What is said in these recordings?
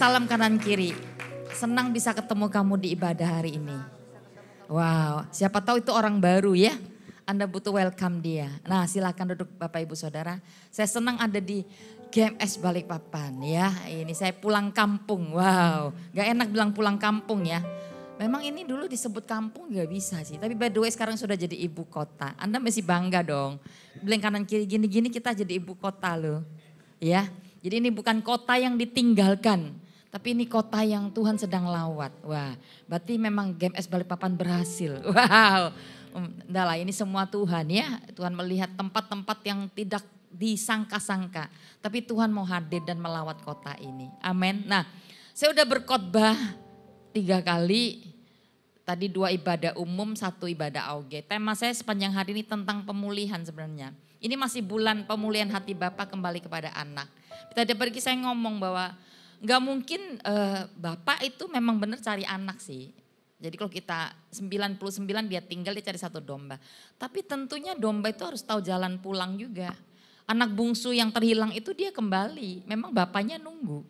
salam kanan kiri. Senang bisa ketemu kamu di ibadah hari ini. Wow, siapa tahu itu orang baru ya. Anda butuh welcome dia. Nah, silakan duduk Bapak Ibu Saudara. Saya senang ada di GMS Balikpapan ya. Ini saya pulang kampung. Wow, gak enak bilang pulang kampung ya. Memang ini dulu disebut kampung gak bisa sih. Tapi by the way sekarang sudah jadi ibu kota. Anda masih bangga dong. Bilang kanan kiri gini-gini kita jadi ibu kota loh. Ya, jadi ini bukan kota yang ditinggalkan. Tapi ini kota yang Tuhan sedang lawat. Wah, berarti memang GMS Balikpapan berhasil. Wow, enggak lah ini semua Tuhan ya. Tuhan melihat tempat-tempat yang tidak disangka-sangka. Tapi Tuhan mau hadir dan melawat kota ini. Amin. Nah, saya udah berkhotbah 3 kali. Tadi 2 ibadah umum, 1 ibadah auge. Tema saya sepanjang hari ini tentang pemulihan sebenarnya. Ini masih bulan pemulihan hati Bapak kembali kepada anak. Tadi pergi saya ngomong bahwa gak mungkin Bapak itu memang benar cari anak sih. Jadi kalau kita 99 dia tinggal dia cari 1 domba. Tapi tentunya domba itu harus tahu jalan pulang juga. Anak bungsu yang terhilang itu dia kembali. Memang bapaknya nunggu.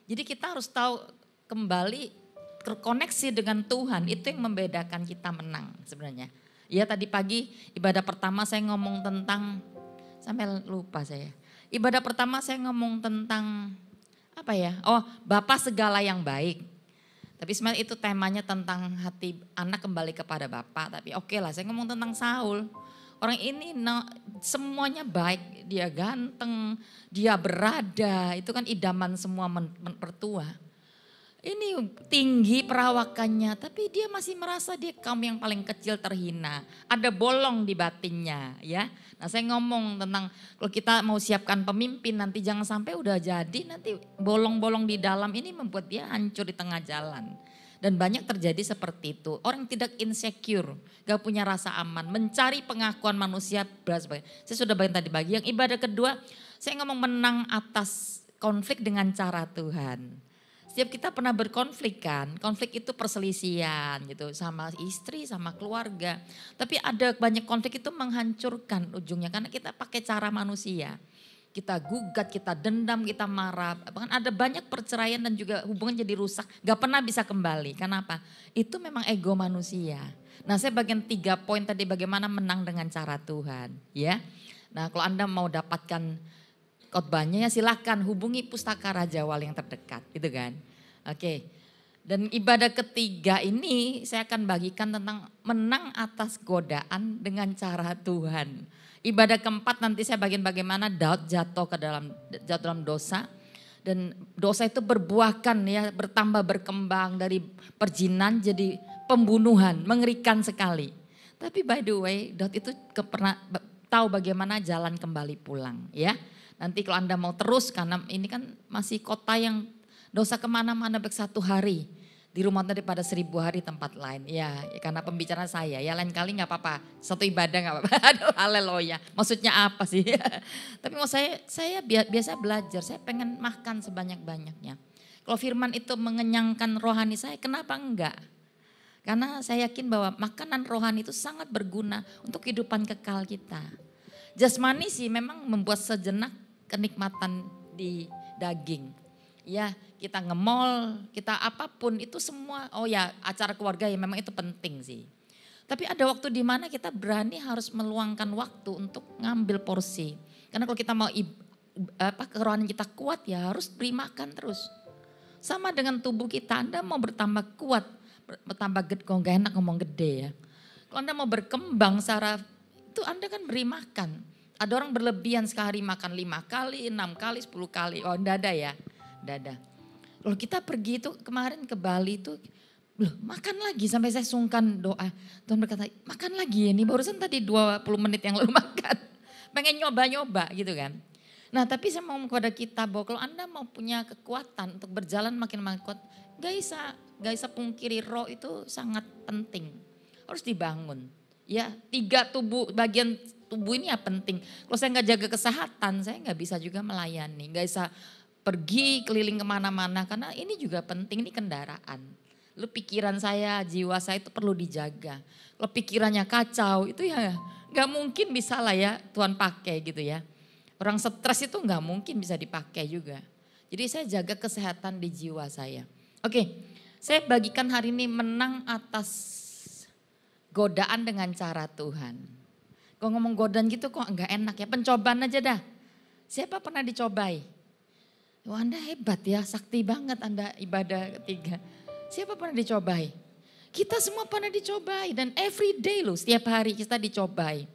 Jadi kita harus tahu kembali terkoneksi dengan Tuhan, itu yang membedakan kita menang sebenarnya. Ya tadi pagi ibadah pertama saya ngomong tentang, sampai lupa saya. Ibadah pertama saya ngomong tentang apa ya, Bapa segala yang baik. Tapi sebenarnya itu temanya tentang hati anak kembali kepada Bapa. Tapi oke lah saya ngomong tentang Saul. Orang ini semuanya baik, dia ganteng, dia berada, itu kan idaman semua mertua. Ini tinggi perawakannya, tapi dia masih merasa dia kaum yang paling kecil terhina. Ada bolong di batinnya ya. Nah saya ngomong tentang kalau kita mau siapkan pemimpin nanti jangan sampai udah jadi nanti bolong-bolong di dalam ini membuat dia hancur di tengah jalan. Dan banyak terjadi seperti itu. Orang tidak insecure, gak punya rasa aman, mencari pengakuan manusia. Saya sudah bagian tadi bagi. Yang ibadah kedua, saya ngomong menang atas konflik dengan cara Tuhan. Setiap kita pernah berkonflik kan, konflik itu perselisihan gitu sama istri, sama keluarga. Tapi ada banyak konflik itu menghancurkan ujungnya karena kita pakai cara manusia. Kita gugat, kita dendam, kita marah. Bahkan ada banyak perceraian dan juga hubungan jadi rusak, gak pernah bisa kembali. Kenapa? Itu memang ego manusia. Nah saya bagian 3 poin tadi bagaimana menang dengan cara Tuhan. Ya. Nah kalau Anda mau dapatkan khotbahnya ya silakan hubungi Pustaka Raja Wali yang terdekat gitu kan. Oke. Dan ibadah ketiga ini saya akan bagikan tentang menang atas godaan dengan cara Tuhan. Ibadah keempat nanti saya bagian bagaimana Daud jatuh dalam dosa. Dan dosa itu berbuahkan ya bertambah berkembang dari perjinan jadi pembunuhan, mengerikan sekali. Tapi by the way Daud itu pernah tahu bagaimana jalan kembali pulang ya. Nanti kalau Anda mau terus karena ini kan masih kota yang dosa kemana-mana baik 1 hari. Di rumah daripada 1000 hari tempat lain. Ya karena pembicaraan saya ya lain kali gak apa-apa. 1 ibadah gak apa-apa. Aduh haleluya. Maksudnya apa sih? Tapi mau saya biasa belajar. Saya pengen makan sebanyak-banyaknya. Kalau firman itu mengenyangkan rohani saya kenapa enggak? Karena saya yakin bahwa makanan rohani itu sangat berguna untuk kehidupan kekal kita. Jasmani sih memang membuat sejenak kenikmatan di daging. Ya kita nge-mall, kita apapun itu semua, acara keluarga ya memang itu penting sih. Tapi ada waktu di mana kita berani harus meluangkan waktu untuk ngambil porsi. Karena kalau kita mau kerohanian kita kuat ya harus beri makan terus. Sama dengan tubuh kita, Anda mau bertambah kuat, bertambah gede, gak enak ngomong gede ya. Kalau Anda mau berkembang secara itu Anda kan beri makan. Ada orang berlebihan sehari makan 5 kali, 6 kali, 10 kali. Oh enggak ada ya, enggak ada. Kalau kita pergi itu kemarin ke Bali itu, makan lagi sampai saya sungkan doa. Tuhan berkata makan lagi ini barusan tadi 20 menit yang lalu makan. Pengen nyoba-nyoba gitu kan. Nah tapi saya mau kepada kita bahwa kalau Anda mau punya kekuatan untuk berjalan makin kuat. Gak bisa pungkiri roh itu sangat penting. Harus dibangun. Ya 3 bagian tubuh ini ya penting. Kalau saya nggak jaga kesehatan, saya nggak bisa juga melayani. Nggak bisa pergi keliling kemana-mana karena ini juga penting, ini kendaraan. Lalu pikiran saya, jiwa saya itu perlu dijaga. Kalau pikirannya kacau itu ya nggak mungkin bisa lah ya Tuhan pakai gitu ya. Orang stres itu nggak mungkin bisa dipakai juga. Jadi saya jaga kesehatan di jiwa saya. Oke, saya bagikan hari ini menang atas godaan dengan cara Tuhan. Kalau ngomong godaan gitu kok enggak enak ya, pencobaan aja dah. Siapa pernah dicobai? Wah, Anda hebat ya, sakti banget Anda ibadah ketiga. Siapa pernah dicobai? Kita semua pernah dicobai dan every day loh, setiap hari kita dicobai.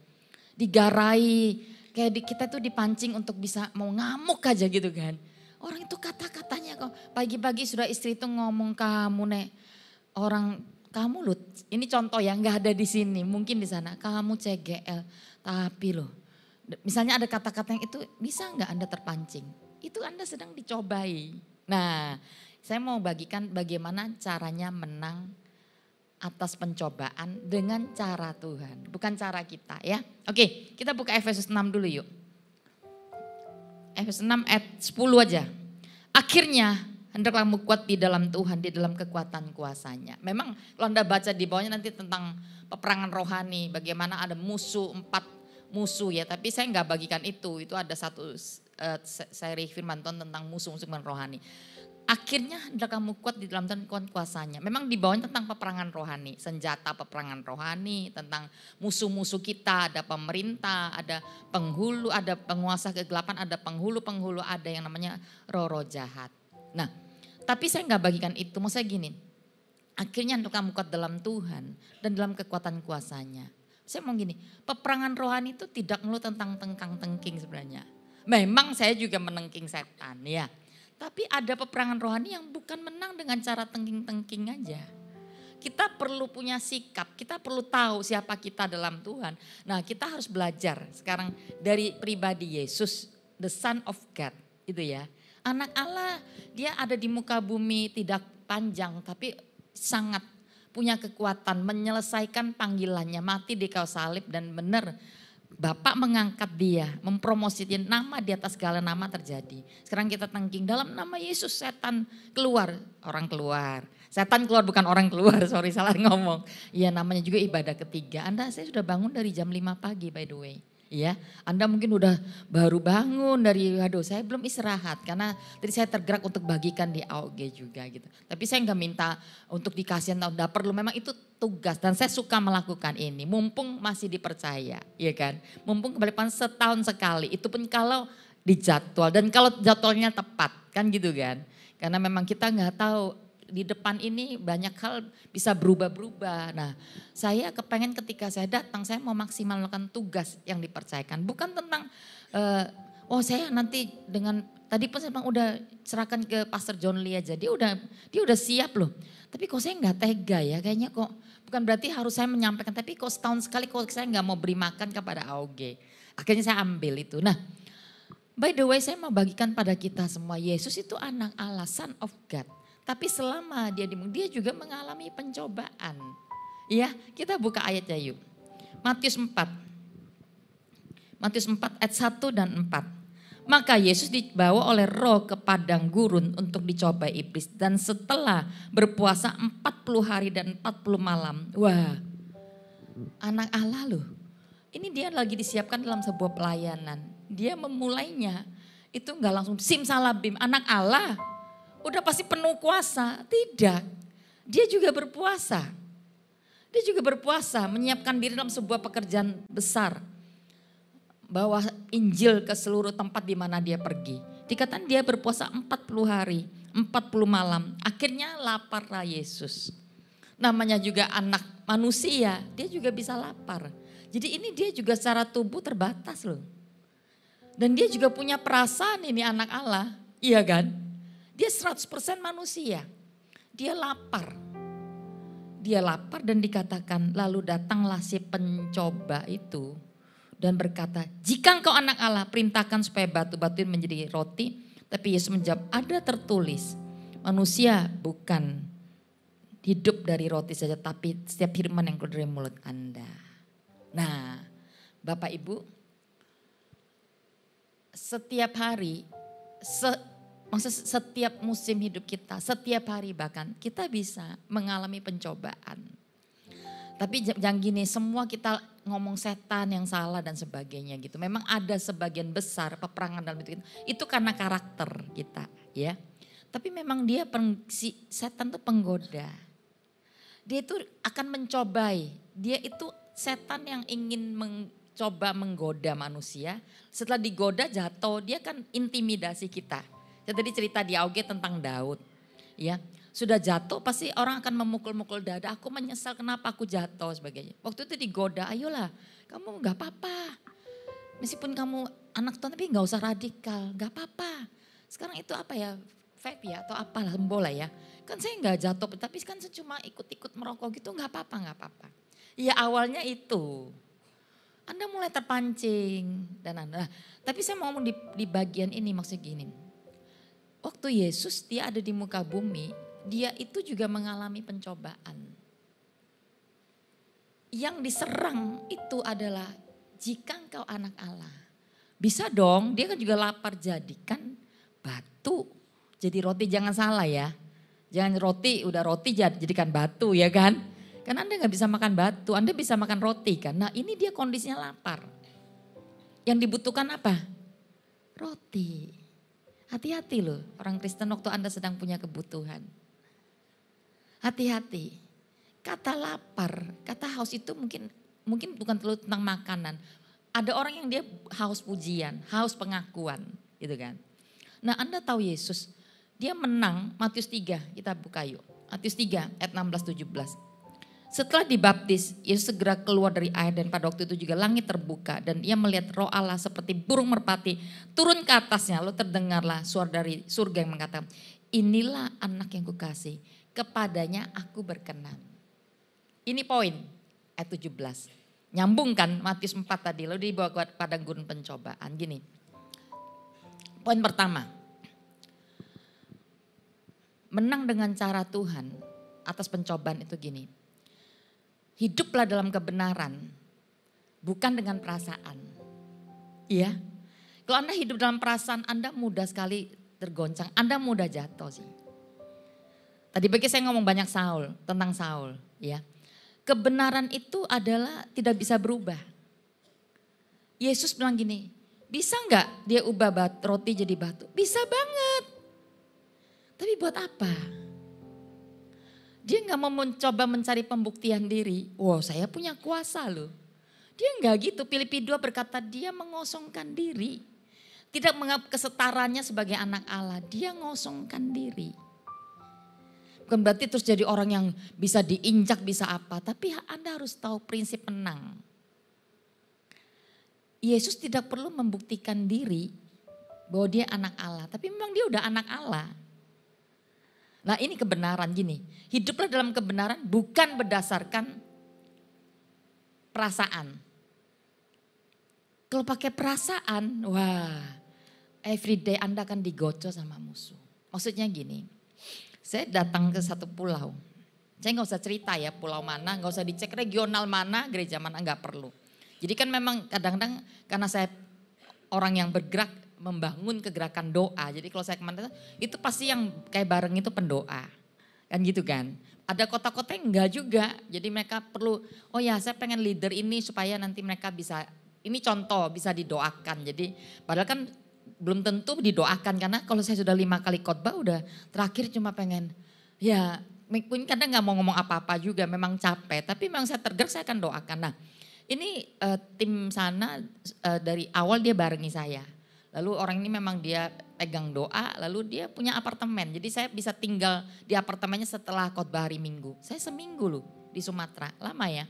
Digarai, kayak kita tuh dipancing untuk bisa mau ngamuk aja gitu kan. Orang itu kata-katanya kok, pagi-pagi sudah istri itu ngomong kamu nek, orang kamu loh, ini contoh ya nggak ada di sini, mungkin di sana, kamu CGL, tapi loh. Misalnya ada kata-kata yang itu bisa nggak Anda terpancing? Itu Anda sedang dicobai. Nah, saya mau bagikan bagaimana caranya menang atas pencobaan dengan cara Tuhan, bukan cara kita ya. Oke, kita buka Efesus 6 dulu yuk. Efesus 6 ayat 10 aja. Akhirnya hendaklah kamu kuat di dalam Tuhan, di dalam kekuatan kuasanya. Memang kalau Anda baca di bawahnya nanti tentang peperangan rohani, bagaimana ada musuh, 4 musuh ya. Tapi saya nggak bagikan itu ada satu seri firman Tuhan tentang musuh-musuh rohani. Akhirnya hendak kamu kuat di dalam Tuhan kuasanya. Memang di bawahnya tentang peperangan rohani, senjata peperangan rohani, tentang musuh-musuh kita, ada pemerintah, ada penghulu, ada penguasa kegelapan, ada penghulu-penghulu, ada yang namanya roh-roh jahat. Nah, tapi saya nggak bagikan itu, maksudnya gini, akhirnya hendak kamu kuat dalam Tuhan dan dalam kekuatan kuasanya. Saya mau gini, peperangan rohani itu tidak melulu tentang tengkang-tengking sebenarnya. Memang saya juga menengking setan ya. Tapi ada peperangan rohani yang bukan menang dengan cara tengking-tengking aja. Kita perlu punya sikap, kita perlu tahu siapa kita dalam Tuhan. Nah, kita harus belajar sekarang dari pribadi Yesus, the Son of God, itu ya. Anak Allah, dia ada di muka bumi tidak panjang tapi sangat punya kekuatan menyelesaikan panggilannya, mati di kayu salib dan benar. Bapak mengangkat dia, mempromosikan nama di atas segala nama terjadi. Sekarang kita tengking dalam nama Yesus setan keluar, orang keluar. Setan keluar bukan orang keluar, sorry salah ngomong. Ya namanya juga ibadah ketiga. Saya sudah bangun dari jam 5 pagi by the way. Ya, Anda mungkin udah baru bangun dari, saya belum istirahat karena tadi saya tergerak untuk bagikan di AOG juga gitu. Tapi saya nggak minta untuk dikasih tahu, nggak perlu, memang itu tugas dan saya suka melakukan ini. Mumpung masih dipercaya, ya kan. Mumpung kembali setahun sekali, itu pun kalau dijadwal dan kalau jadwalnya tepat, kan gitu kan. Karena memang kita nggak tahu di depan ini banyak hal bisa berubah-berubah. Nah, saya kepengen ketika saya datang, saya mau maksimalkan tugas yang dipercayakan. Bukan tentang, saya nanti dengan, tadi pun saya udah serahkan ke Pastor John Lee aja. Dia udah siap loh. Tapi kok saya nggak tega ya, kayaknya kok bukan berarti harus saya menyampaikan. Tapi kok setahun sekali kok saya nggak mau beri makan kepada AOG. Akhirnya saya ambil itu. Nah, by the way saya mau bagikan pada kita semua, Yesus itu anak Allah, Son of God. Tapi selama dia juga mengalami pencobaan. Ya, kita buka ayatnya yuk. Matius 4. Matius 4 ayat 1 dan 4. Maka Yesus dibawa oleh Roh ke padang gurun untuk dicobai iblis. Dan setelah berpuasa 40 hari dan 40 malam. Wah, anak Allah loh. Ini dia lagi disiapkan dalam sebuah pelayanan. Dia memulainya, itu enggak langsung simsalabim, anak Allah. Udah pasti penuh kuasa, tidak. Dia juga berpuasa. Dia juga berpuasa, menyiapkan diri dalam sebuah pekerjaan besar. Bawa Injil ke seluruh tempat di mana dia pergi. Dikatakan dia berpuasa 40 hari, 40 malam. Akhirnya laparlah Yesus. Namanya juga anak manusia, dia juga bisa lapar. Jadi ini dia juga secara tubuh terbatas loh. Dan dia juga punya perasaan ini anak Allah, iya kan? Dia 100% manusia, dia lapar. Dia lapar dan dikatakan lalu datanglah si pencoba itu dan berkata, jika engkau anak Allah perintahkan supaya batu-batu ini menjadi roti. Tapi Yesus menjawab, ada tertulis manusia bukan hidup dari roti saja tapi setiap firman yang keluar dari mulut Anda. Nah Bapak Ibu, setiap hari, setiap musim hidup kita, setiap hari bahkan kita bisa mengalami pencobaan. Tapi jangan gini, semua kita ngomong setan yang salah dan sebagainya gitu. Memang ada sebagian besar peperangan dalam itu karena karakter kita ya. Tapi memang dia si setan itu penggoda. Dia itu akan mencobai. Dia itu setan yang ingin mencoba menggoda manusia. Setelah digoda jatuh, dia kan intimidasi kita. Saya tadi cerita di AUG tentang Daud. Ya, sudah jatuh pasti orang akan memukul-mukul dada. Aku menyesal kenapa aku jatuh sebagainya. Waktu itu digoda, ayolah kamu gak apa-apa. Meskipun kamu anak Tuhan tapi gak usah radikal, gak apa-apa. Sekarang itu apa ya? Vape ya atau apalah bola ya. Kan saya nggak jatuh tapi kan saya cuma ikut-ikut merokok gitu nggak apa-apa. Ya awalnya itu. Anda mulai terpancing dan Anda. Tapi saya mau ngomong di bagian ini maksudnya gini. Waktu Yesus dia ada di muka bumi, dia itu juga mengalami pencobaan. Yang diserang itu adalah jika engkau anak Allah. Bisa dong, dia kan juga lapar jadikan batu. Jadi roti jangan salah ya. Jangan roti, udah roti jadikan batu ya kan. Kan Anda gak bisa makan batu, Anda bisa makan roti kan. Nah ini dia kondisinya lapar. Yang dibutuhkan apa? Roti. Hati-hati loh orang Kristen waktu Anda sedang punya kebutuhan. Hati-hati. Kata lapar, kata haus itu mungkin bukan terlalu tentang makanan. Ada orang yang dia haus pujian, haus pengakuan gitu kan. Nah Anda tahu Yesus. Dia menang, Matius 3, kita buka yuk. Matius 3 ayat 16-17. Setelah dibaptis, Yesus segera keluar dari air dan pada waktu itu juga langit terbuka. Dan ia melihat roh Allah seperti burung merpati turun ke atasnya. Lalu terdengarlah suara dari surga yang mengatakan, inilah anak yang kukasih, kepadanya aku berkenan. Ini poin ayat 17. Nyambung kan Matius 4 tadi, lalu dibawa ke padang gurun pencobaan. Gini, poin pertama. Menang dengan cara Tuhan atas pencobaan itu gini. Hiduplah dalam kebenaran, bukan dengan perasaan. Iya. Kalau Anda hidup dalam perasaan, Anda mudah sekali tergoncang. Anda mudah jatuh sih. Tadi pagi saya ngomong banyak tentang Saul. Ya. Kebenaran itu adalah tidak bisa berubah. Yesus bilang gini, bisa nggak dia ubah roti jadi batu? Bisa banget. Tapi buat apa? Dia gak mau mencoba mencari pembuktian diri. Wow saya punya kuasa loh. Dia gak gitu. Filipi 2 berkata dia mengosongkan diri. Tidak menganggap kesetaranya sebagai anak Allah. Dia ngosongkan diri. Bukan berarti terus jadi orang yang bisa diinjak bisa apa. Tapi Anda harus tahu prinsip menang. Yesus tidak perlu membuktikan diri bahwa dia anak Allah. Tapi memang dia udah anak Allah. Nah ini kebenaran gini, hiduplah dalam kebenaran bukan berdasarkan perasaan. Kalau pakai perasaan, wah everyday Anda akan digocok sama musuh. Maksudnya gini, saya datang ke satu pulau, saya gak usah cerita ya pulau mana, gak usah dicek regional mana, gereja mana, gak perlu. Jadi kan memang kadang-kadang karena saya orang yang bergerak, membangun kegerakan doa. Jadi kalau saya kemana itu pasti yang kayak bareng itu pendoa. Kan gitu kan. Ada kota-kota yang enggak juga. Jadi mereka perlu, oh ya saya pengen leader ini supaya nanti mereka bisa, ini contoh bisa didoakan. Jadi padahal kan belum tentu didoakan. Karena kalau saya sudah 5 kali khotbah udah terakhir cuma pengen, ya mungkin kadang gak mau ngomong apa-apa juga memang capek. Tapi memang saya tergerak saya akan doakan. Nah ini tim sana dari awal dia barengi saya. Lalu orang ini memang dia pegang doa, lalu dia punya apartemen. Jadi saya bisa tinggal di apartemennya setelah khotbah hari Minggu. Saya seminggu loh di Sumatera, lama ya.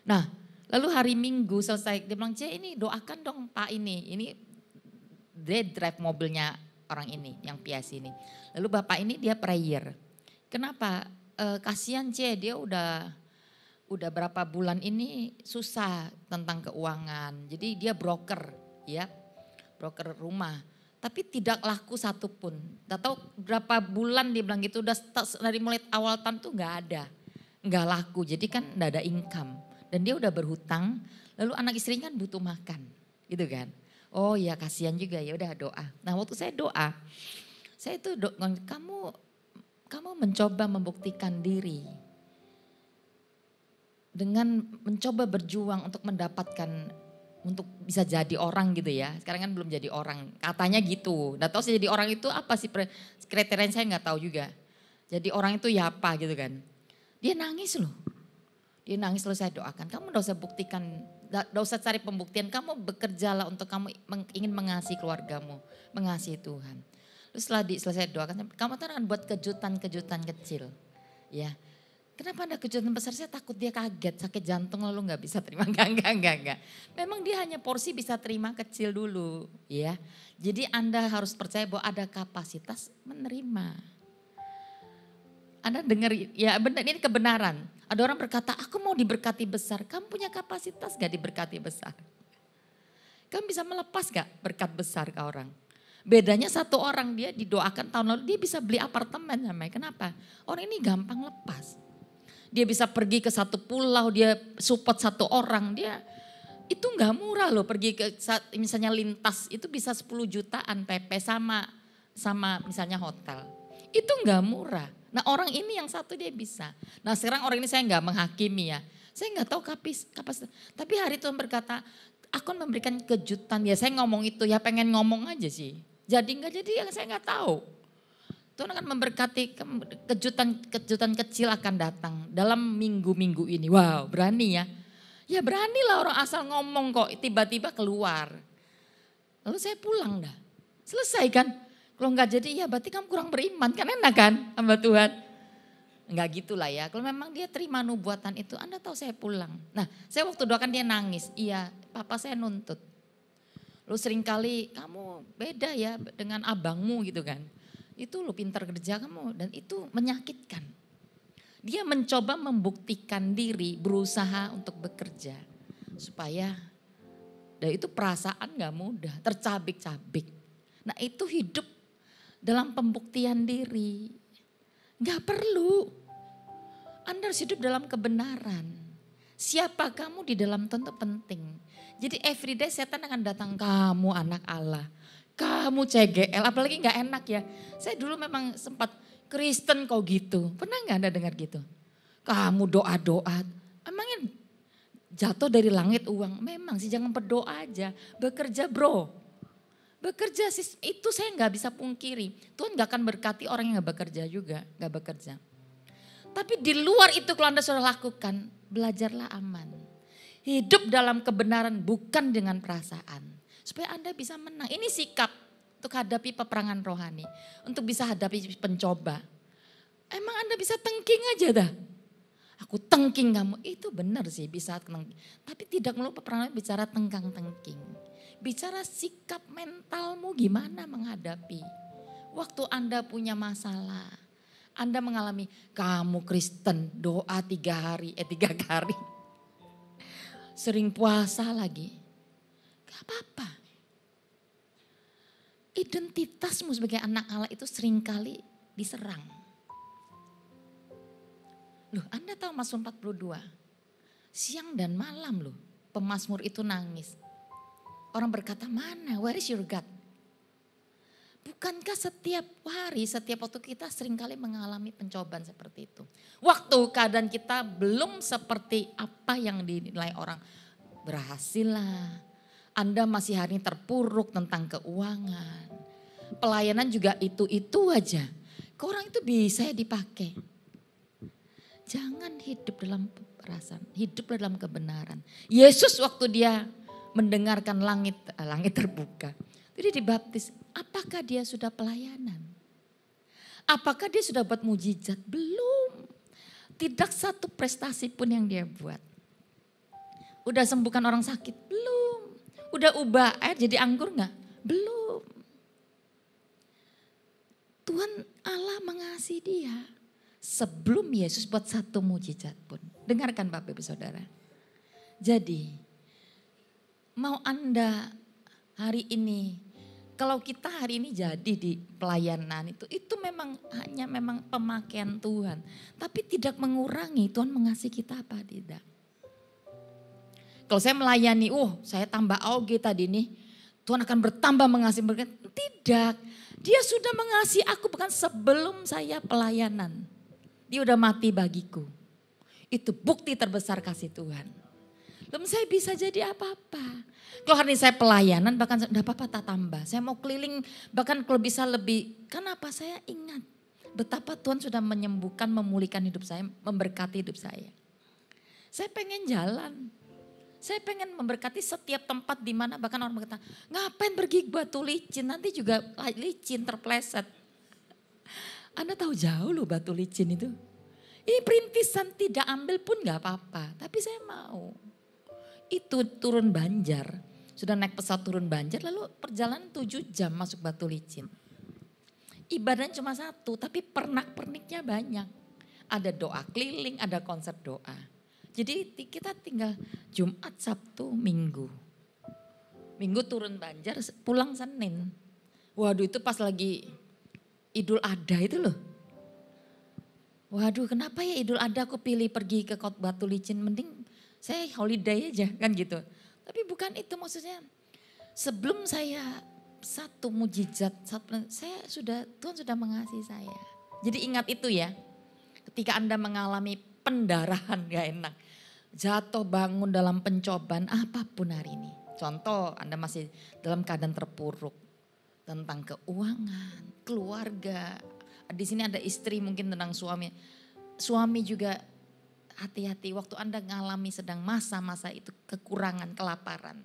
Nah lalu hari Minggu selesai, dia bilang, "C ini doakan dong Pak ini dia drive mobilnya orang ini, yang PIC ini. Lalu Bapak ini dia prayer. Kenapa? Kasihan C, dia udah berapa bulan ini susah tentang keuangan. Jadi dia broker ya. Broker rumah, tapi tidak laku satupun. Gak tahu berapa bulan dia bilang gitu, udah dari mulai awal tahun tuh gak laku. Jadi kan gak ada income. Dan dia udah berhutang, lalu anak istrinya kan butuh makan, gitu kan. Oh ya kasihan juga ya udah doa. Nah waktu saya doa, saya itu kamu mencoba membuktikan diri dengan mencoba berjuang untuk mendapatkan, untuk bisa jadi orang gitu ya. Sekarang kan belum jadi orang, katanya gitu. Nggak tahu sih jadi orang itu apa sih, kriteria saya nggak tahu juga. Jadi orang itu ya apa gitu kan. Dia nangis loh. Dia nangis lalu saya doakan, kamu nggak usah buktikan, nggak usah cari pembuktian, kamu bekerjalah untuk kamu ingin mengasihi keluargamu, mengasihi Tuhan. Terus setelah saya doakan, kamu tuh akan buat kejutan-kejutan kecil. Ya, kenapa ada kejutan besar? Saya takut dia kaget, sakit jantung lalu nggak bisa terima. Enggak. Memang dia hanya porsi bisa terima kecil dulu. Ya, jadi Anda harus percaya bahwa ada kapasitas menerima. Anda dengar, ya benar, ini kebenaran. Ada orang berkata, aku mau diberkati besar. Kamu punya kapasitas gak diberkati besar? Kamu bisa melepas gak berkat besar ke orang? Bedanya satu orang dia didoakan tahun lalu, dia bisa beli apartemen namanya. Kenapa? Orang ini gampang lepas. Dia bisa pergi ke satu pulau, dia support satu orang. Dia itu gak murah loh, pergi ke misalnya lintas itu bisa 10 jutaan PP sama misalnya hotel. Itu gak murah. Nah orang ini yang satu dia bisa. Nah sekarang orang ini saya nggak menghakimi ya. Saya nggak tahu kapasitas. Tapi hari Tuhan berkata, aku memberikan kejutan. Ya saya ngomong itu ya pengen ngomong aja sih. Jadi nggak jadi ya saya nggak tahu. Tuhan akan memberkati, kejutan kecil akan datang dalam minggu-minggu ini. Wow berani ya. Ya beranilah orang asal ngomong kok tiba-tiba keluar. Lalu saya pulang dah. Selesai kan. Kalau enggak jadi ya berarti kamu kurang beriman, kan enak kan hamba Tuhan. Enggak gitulah ya, kalau memang dia terima nubuatan itu, Anda tahu saya pulang. Nah saya waktu doakan dia nangis, iya papa saya nuntut. Lu seringkali kamu beda ya dengan abangmu gitu kan. Itu lu pintar kerja kamu dan itu menyakitkan. Dia mencoba membuktikan diri, berusaha untuk bekerja. Supaya, dan itu perasaan gak mudah, tercabik-cabik. Nah itu hidup dalam pembuktian diri. Gak perlu. Anda harus hidup dalam kebenaran. Siapa kamu di dalam tentu penting. Jadi everyday setan akan datang, kamu anak Allah. Kamu CGL, apalagi gak enak ya. Saya dulu memang sempat Kristen kok gitu. Pernah gak Anda dengar gitu? Kamu doa-doa. Emangnya jatuh dari langit uang? Memang sih jangan berdoa aja. Bekerja bro. Bekerja sih itu saya nggak bisa pungkiri. Tuhan nggak akan berkati orang yang nggak bekerja juga, nggak bekerja. Tapi di luar itu kalau Anda sudah lakukan, belajarlah aman. Hidup dalam kebenaran bukan dengan perasaan. Supaya Anda bisa menang. Ini sikap untuk hadapi peperangan rohani. Untuk bisa hadapi pencoba. Emang Anda bisa tengking aja dah. Aku tengking kamu, itu benar sih bisa tengking. Tapi tidak melulu peperangan bicara tengkang-tengking. Bicara sikap mentalmu gimana menghadapi. Waktu Anda punya masalah, Anda mengalami kamu Kristen doa 3 hari, 3 hari. Sering puasa lagi. Gak apa-apa. Identitasmu sebagai anak Allah itu seringkali diserang. Loh Anda tahu Mazmur 42? Siang dan malam loh pemazmur itu nangis. Orang berkata mana, where is your God? Bukankah setiap hari, setiap waktu kita seringkali mengalami pencobaan seperti itu. Waktu keadaan kita belum seperti apa yang dinilai orang. Berhasillah, Anda masih hari ini terpuruk tentang keuangan. Pelayanan juga itu-itu aja. Ke orang itu bisa ya dipakai. Jangan hidup dalam perasaan, hidup dalam kebenaran. Yesus waktu dia mendengarkan langit terbuka. Jadi dibaptis, apakah dia sudah pelayanan? Apakah dia sudah buat mujizat? Belum. Tidak satu prestasi pun yang dia buat. Udah sembuhkan orang sakit? Belum. Udah ubah air jadi anggur enggak? Belum. Tuhan Allah mengasihi dia. Sebelum Yesus buat satu mujizat pun. Dengarkan Bapak Ibu Saudara. Jadi mau Anda hari ini, kalau kita hari ini jadi di pelayanan itu memang hanya memang pemakaian Tuhan. Tapi tidak mengurangi Tuhan mengasihi kita apa tidak. Kalau saya melayani, saya tambah auge tadi nih, Tuhan akan bertambah mengasihi mereka. Tidak, dia sudah mengasihi aku bahkan sebelum saya pelayanan. Dia udah mati bagiku. Itu bukti terbesar kasih Tuhan. Belum saya bisa jadi apa-apa. Kalau hari ini saya pelayanan bahkan enggak apa-apa tak tambah. Saya mau keliling bahkan kalau bisa lebih. Kenapa? Saya ingat betapa Tuhan sudah menyembuhkan, memulihkan hidup saya, memberkati hidup saya. Saya pengen jalan. Saya pengen memberkati setiap tempat di mana bahkan orang berkata, ngapain pergi ke Batu Licin, nanti juga licin terpleset. Anda tahu jauh loh Batu Licin itu. Ini perintisan tidak ambil pun gak apa-apa, tapi saya mau. Itu turun Banjar, sudah naik pesawat turun Banjar lalu perjalanan 7 jam masuk Batu Licin. Ibadahnya cuma satu tapi pernak-perniknya banyak. Ada doa keliling, ada konser doa. Jadi kita tinggal Jumat, Sabtu, Minggu. Minggu turun Banjar, pulang Senin. Waduh itu pas lagi Idul Adha itu loh. Waduh kenapa ya Idul Adha aku pilih pergi ke Batu Licin, mending saya holiday aja kan gitu. Tapi bukan itu maksudnya. Sebelum saya satu mujizat, Tuhan sudah mengasihi saya. Jadi ingat itu ya, ketika Anda mengalami pendarahan gak enak. Jatuh bangun dalam pencobaan apapun hari ini. Contoh Anda masih dalam keadaan terpuruk. Tentang keuangan, keluarga. Di sini ada istri mungkin tentang suami. Suami juga hati-hati waktu Anda mengalami sedang masa-masa itu kekurangan, kelaparan.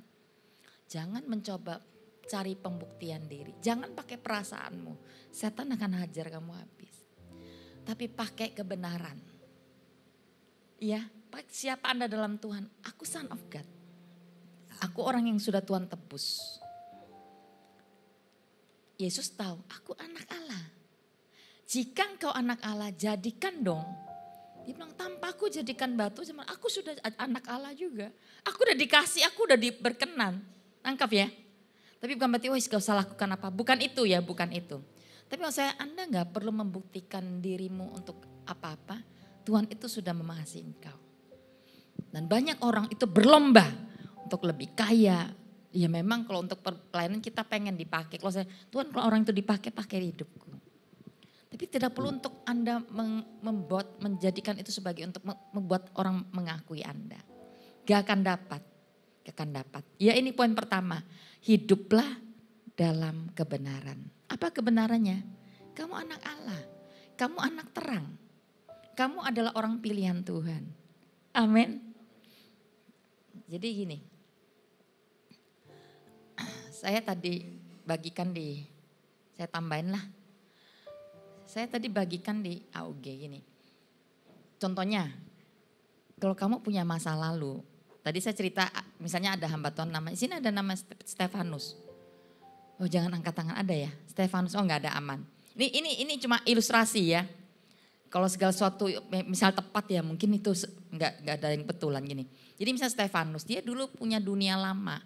Jangan mencoba cari pembuktian diri. Jangan pakai perasaanmu. Setan akan hajar kamu habis. Tapi pakai kebenaran. Ya, siapa Anda dalam Tuhan? Aku son of God. Aku orang yang sudah Tuhan tebus. Yesus tahu, aku anak Allah. Jika engkau anak Allah, jadikan dong. Dia bilang, tanpa aku jadikan batu, aku sudah anak Allah juga. Aku udah dikasih, aku udah berkenan. Tangkap ya. Tapi bukan berarti, wah gak usah lakukan apa. Bukan itu ya, bukan itu. Tapi maksud saya, Anda gak perlu membuktikan dirimu untuk apa-apa. Tuhan itu sudah mengasihi engkau. Dan banyak orang itu berlomba untuk lebih kaya. Ya memang kalau untuk pelayanan kita pengen dipakai. Kalau saya, Tuhan kalau orang itu dipakai, pakai hidupku. Tapi tidak perlu untuk Anda menjadikan itu sebagai untuk membuat orang mengakui Anda. Gak akan dapat. Gak akan dapat. Ya ini poin pertama. Hiduplah dalam kebenaran. Apa kebenarannya? Kamu anak Allah. Kamu anak terang. Kamu adalah orang pilihan Tuhan. Amin. Jadi gini. Saya tadi bagikan saya tambahin lah. Saya tadi bagikan di AUG gini. Contohnya, kalau kamu punya masa lalu. Tadi saya cerita misalnya ada hamba Tuhan di sini ada nama Stefanus. Oh jangan angkat tangan ada ya. Stefanus, oh enggak ada aman. Ini cuma ilustrasi ya. Kalau segala sesuatu misal tepat ya mungkin itu enggak ada yang betulan gini. Jadi misal Stefanus dia dulu punya dunia lama.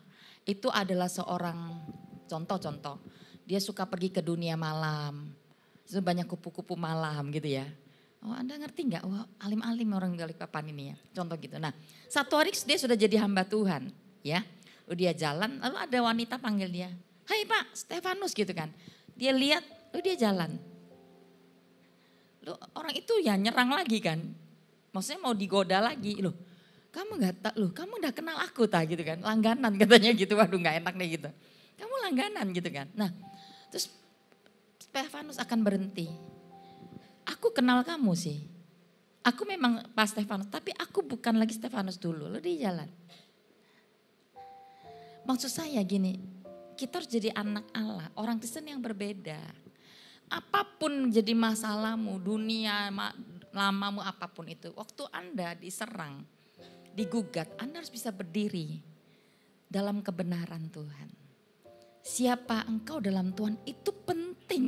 Itu adalah seorang contoh. Dia suka pergi ke dunia malam. Itu banyak kupu-kupu malam gitu ya. Oh Anda ngerti enggak? Wah alim-alim orang Balikpapan ini ya. Contoh gitu. Nah satu hari dia sudah jadi hamba Tuhan ya. Lalu dia jalan lalu ada wanita panggil dia. Hai Pak Stefanus gitu kan. Dia lihat lalu dia jalan. Orang itu ya nyerang lagi kan. Maksudnya mau digoda lagi. Loh kamu kamu udah kenal aku gitu kan. Langganan katanya gitu. Waduh gak enak deh gitu. Kamu langganan gitu kan. Nah terus Stefanus akan berhenti. Aku kenal kamu sih. Aku memang Pak Stefanus. Tapi aku bukan lagi Stefanus dulu. Lalu dia jalan. Maksud saya gini. Kita harus jadi anak Allah. Orang Kristen yang berbeda. Apapun jadi masalahmu, dunia lamamu apapun itu. Waktu Anda diserang, digugat, Anda harus bisa berdiri dalam kebenaran Tuhan. Siapa engkau dalam Tuhan itu penting.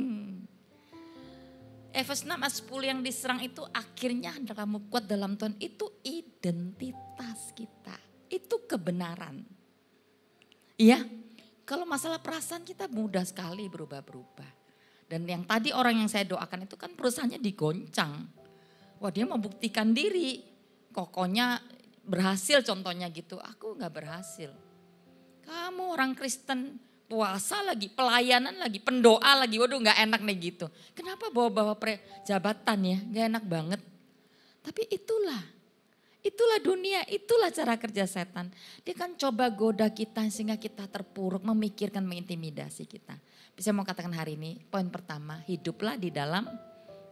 Efesus 6 ayat 10 yang diserang itu akhirnya kamu kuat dalam Tuhan. Itu identitas kita, itu kebenaran. Iya, kalau masalah perasaan kita mudah sekali berubah-berubah. Dan yang tadi orang yang saya doakan itu kan perusahaannya digoncang. Wah dia membuktikan diri. Kokonya berhasil contohnya gitu. Aku gak berhasil. Kamu orang Kristen puasa lagi, pelayanan lagi, pendoa lagi. Waduh gak enak nih gitu. Kenapa bawa-bawa jabatan ya? Gak enak banget. Tapi itulah. Itulah dunia, itulah cara kerja setan. Dia kan coba goda kita sehingga kita terpuruk, memikirkan, mengintimidasi kita. Bisa mau katakan hari ini, poin pertama, hiduplah di dalam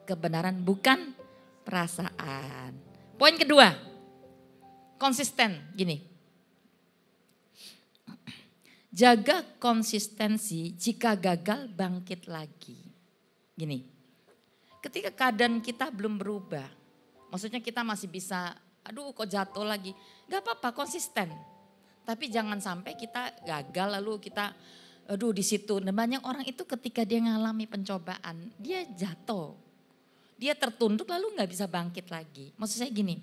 kebenaran bukan perasaan. Poin kedua, konsisten, gini. Jaga konsistensi, jika gagal bangkit lagi. Gini, ketika keadaan kita belum berubah, maksudnya kita masih bisa, aduh kok jatuh lagi. Gak apa-apa, konsisten. Tapi jangan sampai kita gagal lalu kita, aduh di situ. Dan banyak orang itu ketika dia mengalami pencobaan, dia jatuh. Dia tertunduk lalu gak bisa bangkit lagi. Maksud saya gini,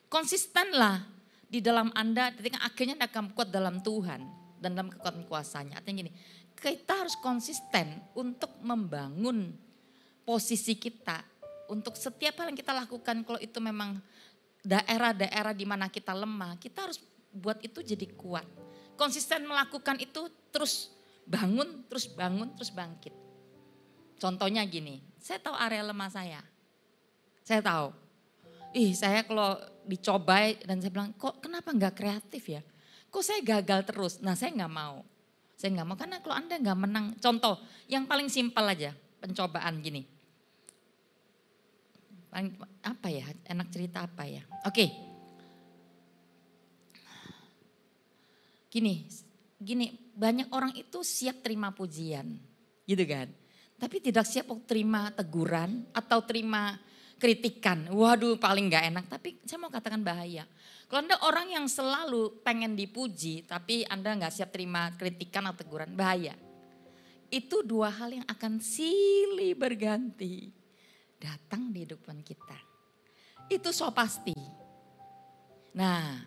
konsistenlah di dalam Anda, ketika akhirnya Anda akan kuat dalam Tuhan dan dalam kekuatan kuasanya. Artinya gini, kita harus konsisten untuk membangun posisi kita. Untuk setiap hal yang kita lakukan, kalau itu memang daerah-daerah di mana kita lemah, kita harus buat itu jadi kuat. Konsisten melakukan itu terus bangun, terus bangun, terus bangkit. Contohnya gini, saya tahu area lemah saya. Saya tahu. Saya kalau dicoba dan saya bilang, kok kenapa nggak kreatif ya? Kok saya gagal terus? Nah saya nggak mau. Saya nggak mau karena kalau Anda nggak menang. Contoh yang paling simpel aja, pencobaan gini. Apa ya, enak cerita apa ya. Oke. Gini, banyak orang itu siap terima pujian gitu kan. Tapi tidak siap terima teguran atau terima kritikan. Waduh paling gak enak, tapi saya mau katakan bahaya. Kalau Anda orang yang selalu pengen dipuji tapi Anda gak siap terima kritikan atau teguran, bahaya. Itu dua hal yang akan silih berganti datang di hidupan kita. Itu so pasti. Nah,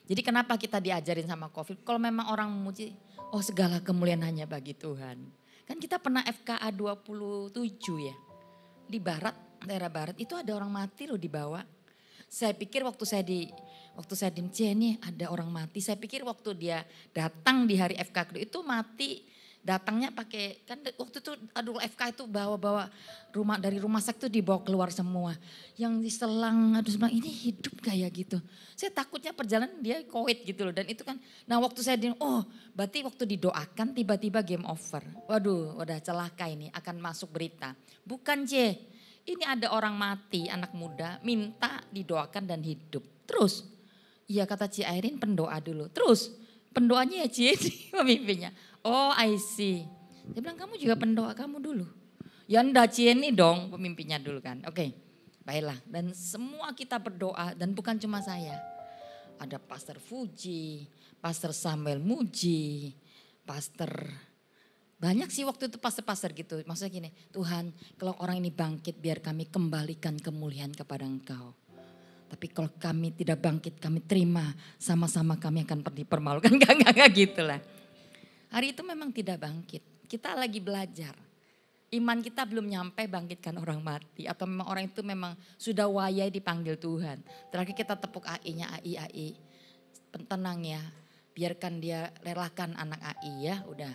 jadi kenapa kita diajarin sama COVID? Kalau memang orang memuji, oh segala kemuliaan hanya bagi Tuhan. Kan kita pernah FKA 27 ya. Di barat, daerah barat itu ada orang mati loh dibawa. Saya pikir waktu saya di ini ada orang mati. Saya pikir waktu dia datang di hari FK itu mati. Datangnya pakai, kan waktu itu aduh FK itu bawa-bawa dari rumah sakit itu dibawa keluar semua. Yang diselang, aduh bilang ini hidup gak ya gitu. Saya takutnya perjalanan dia COVID gitu loh. Dan itu kan, nah waktu saya berarti waktu didoakan tiba-tiba game over. Waduh udah celaka ini akan masuk berita. Bukan ini ada orang mati anak muda minta didoakan dan hidup. Terus, iya kata Ci Airin pendoa dulu. Terus pendoanya ya Ci pemimpinnya. Oh I see. Dia bilang kamu juga pendoa kamu dulu. Ya enggak Cieni dong pemimpinnya dulu kan. Oke, baiklah. Dan semua kita berdoa dan bukan cuma saya. Ada Pastor Fuji, Pastor Samuel Muji, Pastor banyak sih waktu itu pastor-pastor gitu. Maksudnya gini, Tuhan kalau orang ini bangkit biar kami kembalikan kemuliaan kepada Engkau. Tapi kalau kami tidak bangkit kami terima sama-sama kami akan dipermalukan. Enggak gitu lah. Hari itu memang tidak bangkit. Kita lagi belajar. Iman kita belum nyampe bangkitkan orang mati. Atau memang orang itu memang sudah wayai dipanggil Tuhan. Terakhir kita tepuk AI-nya, AI. Tenang ya, biarkan dia relakan anak AI ya. Udah.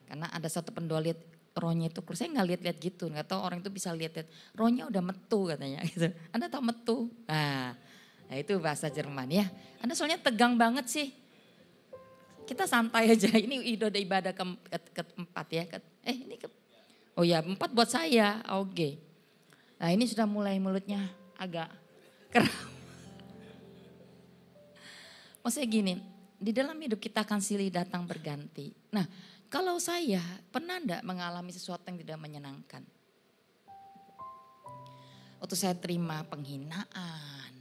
Karena ada satu pendoa lihat rohnya itu. Saya gak lihat-lihat gitu. Gak tahu orang itu bisa lihat-lihat. Rohnya udah metu katanya. Gitu. Anda tahu metu? Nah itu bahasa Jerman ya. Anda soalnya tegang banget sih. Kita santai aja, ini udah ibadah keempat ya. Oh ya 4 buat saya, oke. Nah ini sudah mulai mulutnya agak keram. Maksudnya gini, di dalam hidup kita akan silih datang berganti. Nah kalau saya pernah enggak mengalami sesuatu yang tidak menyenangkan? Waktu saya terima penghinaan.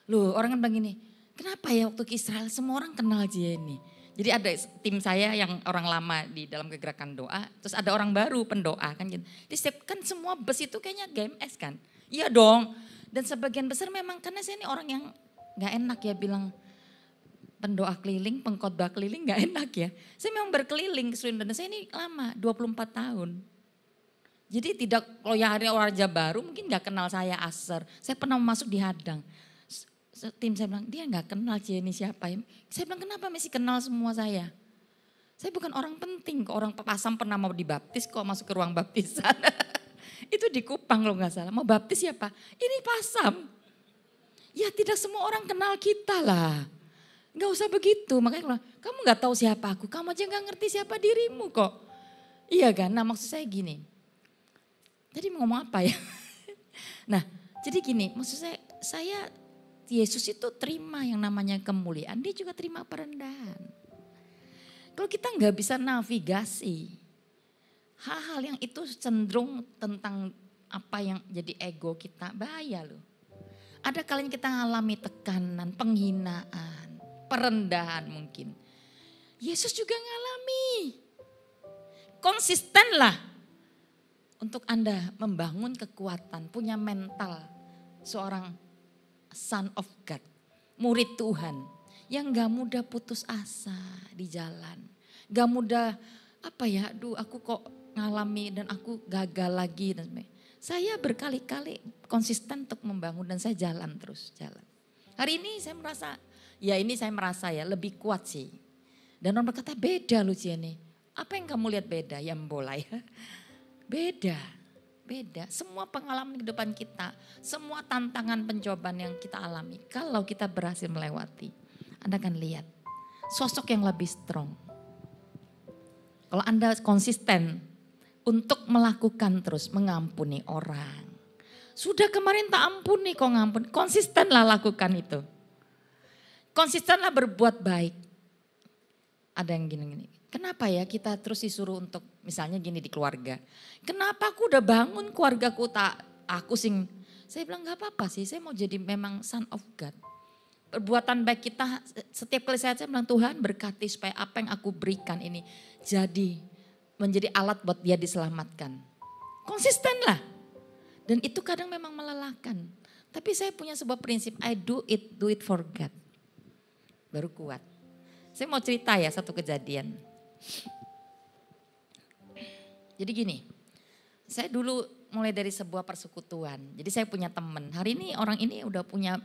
Loh orang kan bilang gini, kenapa ya waktu ke Israel semua orang kenal Jenny. Jadi ada tim saya yang orang lama di dalam kegerakan doa, terus ada orang baru pendoa kan gitu. Jadi kan semua bus itu kayaknya GMS kan. Iya dong. Dan sebagian besar memang karena saya ini orang yang gak enak ya bilang pendoa keliling, pengkhotbah keliling gak enak ya. Saya memang berkeliling ke seluruh Indonesia, saya ini lama 24 tahun. Jadi tidak, kalau yang hari orang baru mungkin gak kenal saya Aser. Saya pernah masuk di Hadang. Tim saya bilang, dia gak kenal Jenny siapa ya. Saya bilang, kenapa mesti kenal semua saya? Saya bukan orang penting, kok orang pasam pernah mau dibaptis kok masuk ke ruang baptisan. Itu di Kupang loh gak salah, mau baptis siapa? Ini pasam. Ya tidak semua orang kenal kita lah. Gak usah begitu, makanya aku bilang, kamu gak tahu siapa aku, kamu aja gak ngerti siapa dirimu kok. Iya kan, nah maksud saya gini. Tadi mau ngomong apa ya? Nah jadi gini, maksud saya Yesus itu terima yang namanya kemuliaan, dia juga terima perendahan. Kalau kita nggak bisa navigasi hal-hal yang itu cenderung tentang apa yang jadi ego kita, bahaya loh. Ada kalanya kita ngalami tekanan, penghinaan, perendahan mungkin. Yesus juga ngalami. Konsistenlah untuk Anda membangun kekuatan, punya mental seorang son of God, murid Tuhan yang gak mudah putus asa di jalan. Gak mudah aduh aku kok ngalami dan aku gagal lagi. Saya berkali-kali konsisten untuk membangun dan saya jalan terus. Hari ini saya merasa, lebih kuat sih. Dan orang berkata beda loh Jenny. Apa yang kamu lihat beda? Ya bola ya. Beda. Semua pengalaman kehidupan kita, semua tantangan pencobaan yang kita alami. Kalau kita berhasil melewati, Anda akan lihat sosok yang lebih strong. Kalau Anda konsisten untuk melakukan terus, mengampuni orang. Sudah kemarin tak ampuni kok ngampuni, konsistenlah lakukan itu. Konsistenlah berbuat baik. Ada yang gini-gini. Kenapa ya kita terus disuruh untuk misalnya gini di keluarga. Kenapa aku udah bangun keluargaku aku sing. Saya bilang gak apa-apa sih, saya mau jadi memang son of God. Perbuatan baik kita setiap kali saya bilang Tuhan berkati supaya apa yang aku berikan ini menjadi alat buat dia diselamatkan. Konsistenlah. Dan itu kadang memang melelahkan. Tapi saya punya sebuah prinsip, I do it for God. Baru kuat. Saya mau cerita ya satu kejadian. Jadi gini, saya dulu mulai dari sebuah persekutuan. Jadi saya punya teman, hari ini orang ini udah punya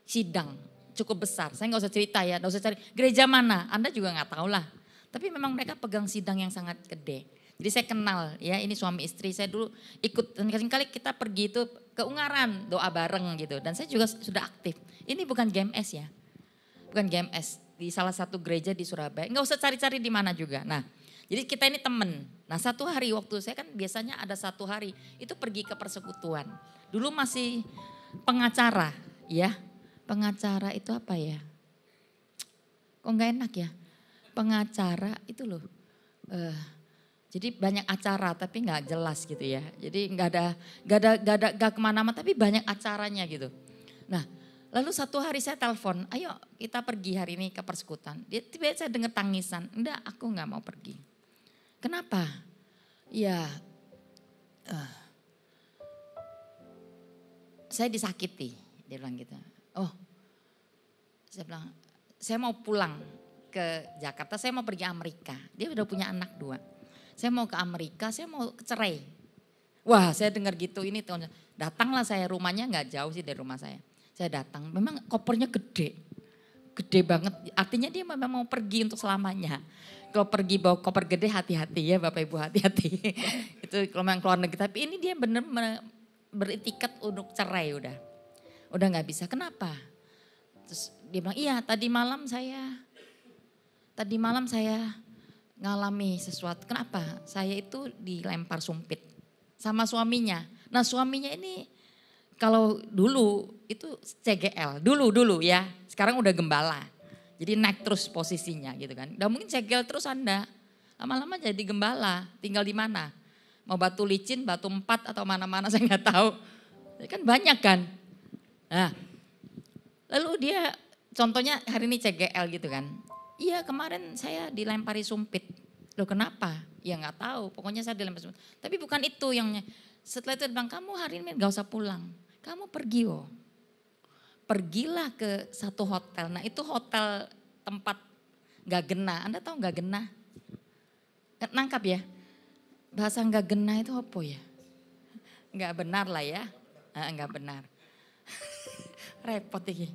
sidang cukup besar. Saya gak usah cerita ya, gak usah cari gereja mana, Anda juga gak tahu lah. Tapi memang mereka pegang sidang yang sangat gede. Jadi saya kenal ya, ini suami istri, saya dulu ikut, dan kali kita pergi itu ke Ungaran, doa bareng gitu. Dan saya juga sudah aktif, ini bukan GMS ya, bukan GMS. Di salah satu gereja di Surabaya, nggak usah cari-cari di mana juga. Nah, jadi kita ini temen. Nah satu hari waktu saya kan biasanya ada satu hari itu pergi ke persekutuan. Dulu masih pengacara, ya. Pengacara itu apa ya? Kok nggak enak ya? Pengacara itu loh. Jadi banyak acara tapi nggak jelas gitu ya. Jadi nggak kemana-mana tapi banyak acaranya gitu. Nah. Lalu satu hari saya telepon, ayo kita pergi hari ini ke persekutuan. Tiba-tiba saya dengar tangisan, enggak aku enggak mau pergi. Kenapa? Ya saya disakiti, dia bilang gitu. Oh saya bilang saya mau pulang ke Jakarta, saya mau pergi Amerika. Dia udah punya anak 2. Saya mau ke Amerika, saya mau cerai. Wah saya dengar gitu ini tahun. Datanglah saya, rumahnya enggak jauh sih dari rumah saya. Saya datang, memang kopernya gede banget. Artinya dia memang mau pergi untuk selamanya. Kalau pergi bawa koper gede hati-hati ya Bapak Ibu, hati-hati. Itu kalau memang keluar negeri. Tapi ini dia benar beritikat untuk cerai udah nggak bisa. Kenapa? Terus dia bilang iya tadi malam saya ngalami sesuatu. Kenapa? Saya itu dilempar sumpit sama suaminya. Nah suaminya ini kalau dulu itu CGL, dulu ya, sekarang udah gembala. Jadi naik terus posisinya gitu kan. Udah mungkin CGL terus Anda, lama-lama jadi gembala, tinggal di mana? Mau Batu Licin, Batu 4 atau mana-mana saya nggak tahu. Kan banyak kan. Nah, lalu dia contohnya hari ini CGL gitu kan. Iya kemarin saya dilempari sumpit. Loh kenapa? Ya nggak tahu, pokoknya saya dilempari sumpit. Tapi bukan itu yang, setelah itu dia bilang kamu hari ini gak usah pulang. Kamu pergi pergilah ke satu hotel. Nah itu hotel tempat gak gena. Anda tahu gak gena? Nangkap ya? Bahasa gak gena itu apa ya? Gak benar lah ya. Gak benar. Repot ini.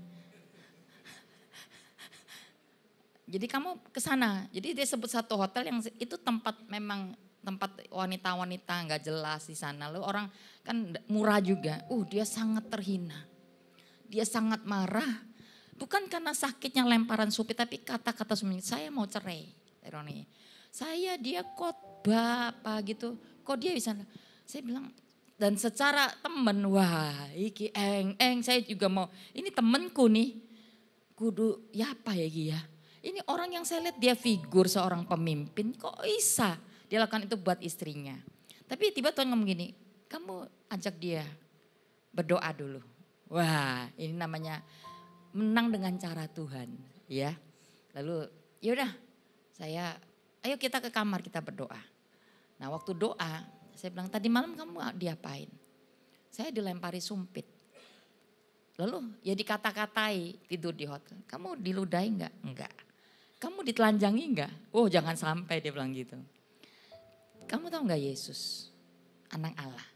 Jadi kamu ke sana. Jadi dia sebut satu hotel yang itu tempat memang tempat wanita-wanita nggak jelas di sana. Lalu orang kan murah juga. Dia sangat terhina. Dia sangat marah. Bukan karena sakitnya lemparan supit, tapi kata-kata suami, saya mau cerai. Roni, saya dia khotbah apa gitu, kok dia bisa, saya bilang, dan secara temen, wah iki saya juga mau, ini temenku nih, kudu ya apa ya Gi ya. Ini orang yang saya lihat dia figur seorang pemimpin, kok bisa dia lakukan itu buat istrinya. Tapi tiba Tuhan ngomong gini, kamu ajak dia berdoa dulu. Wah ini namanya menang dengan cara Tuhan ya. Lalu yaudah ayo kita ke kamar kita berdoa. Nah waktu doa saya bilang tadi malam kamu diapain? Saya dilempari sumpit. Lalu ya dikata-katai tidur di hotel. Kamu diludahi enggak? Enggak. Kamu ditelanjangi enggak? Oh jangan sampai dia bilang gitu. Kamu tahu enggak Yesus anak Allah?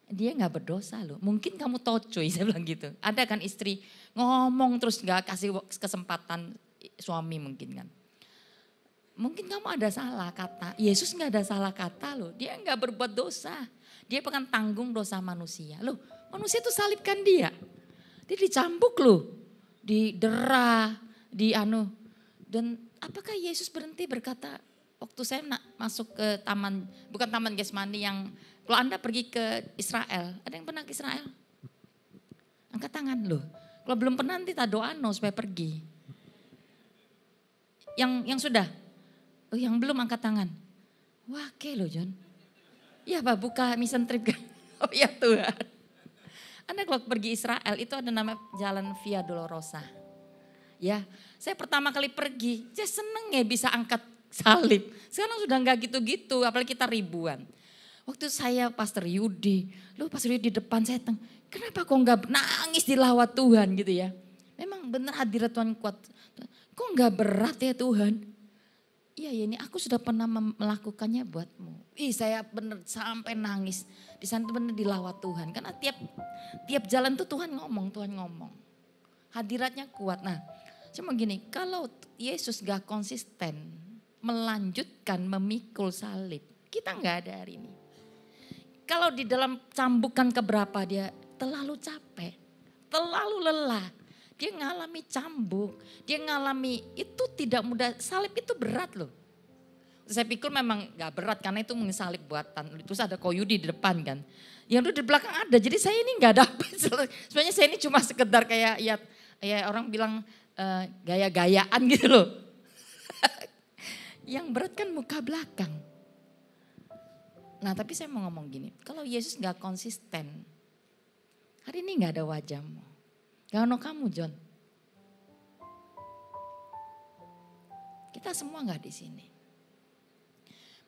Dia gak berdosa loh. Mungkin kamu tocoy, saya bilang gitu. Ada kan istri ngomong terus gak kasih kesempatan suami mungkin kan. Mungkin kamu ada salah kata. Yesus gak ada salah kata loh. Dia gak berbuat dosa. Dia akan tanggung dosa manusia. Loh manusia itu salibkan dia. Dia dicambuk loh. Didera, Dan apakah Yesus berhenti berkata, waktu saya masuk ke taman, bukan taman Getsemani yang, kalau Anda pergi ke Israel, ada yang pernah ke Israel? Angkat tangan loh. Kalau belum pernah nanti tak doa supaya pergi. Yang sudah? Oh yang belum angkat tangan. Wah oke loh John. Iya Pak buka mission trip kan. Oh ya Tuhan. Anda kalau pergi Israel itu ada nama jalan Via Dolorosa. Ya saya pertama kali pergi, saya seneng ya bisa angkat salib. Sekarang sudah enggak gitu-gitu, apalagi kita ribuan. Waktu saya Pastor Yudi, Pastor Yudi di depan saya kenapa kok enggak nangis dilawat Tuhan gitu ya. Memang benar hadirat Tuhan kuat. Kok enggak berat ya Tuhan? Iya ya ini aku sudah pernah melakukannya buatmu. Saya benar sampai nangis. Di sana benar dilawat Tuhan. Karena tiap jalan tuh Tuhan ngomong. Hadiratnya kuat. Nah cuma gini, kalau Yesus gak konsisten melanjutkan memikul salib, kita gak ada hari ini. Kalau di dalam cambukan keberapa dia terlalu capek, terlalu lelah. Dia ngalami cambuk, dia ngalami itu tidak mudah, salib itu berat loh. Saya pikir memang gak berat karena itu salib buatan. Terus ada Koyudi di depan kan. Yang di belakang ada, jadi saya ini gak dapet. Sebenarnya saya ini cuma sekedar kayak ya orang bilang gaya-gayaan gitu loh. Yang berat kan muka belakang. Nah tapi saya mau ngomong gini, kalau Yesus gak konsisten, hari ini gak ada wajahmu. Gak ada kamu John. Kita semua gak di sini.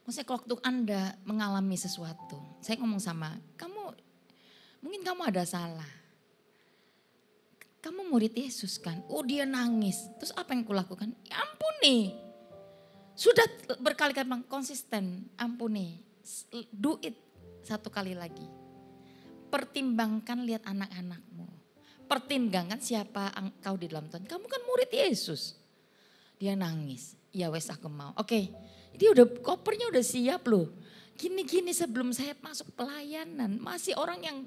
Maksudnya kalau waktu Anda mengalami sesuatu, saya ngomong sama kamu, mungkin kamu ada salah. Kamu murid Yesus kan, oh dia nangis. Terus apa yang kulakukan? Ya ampuni. Sudah berkali-kali bilang konsisten, ampuni. Do it satu kali lagi. Pertimbangkan lihat anak-anakmu. Pertimbangkan siapa engkau di dalam Tuhan. Kamu kan murid Yesus. Dia nangis. Ya wes aku mau. Oke, dia udah kopernya udah siap loh. Gini-gini sebelum saya masuk pelayanan. Masih orang yang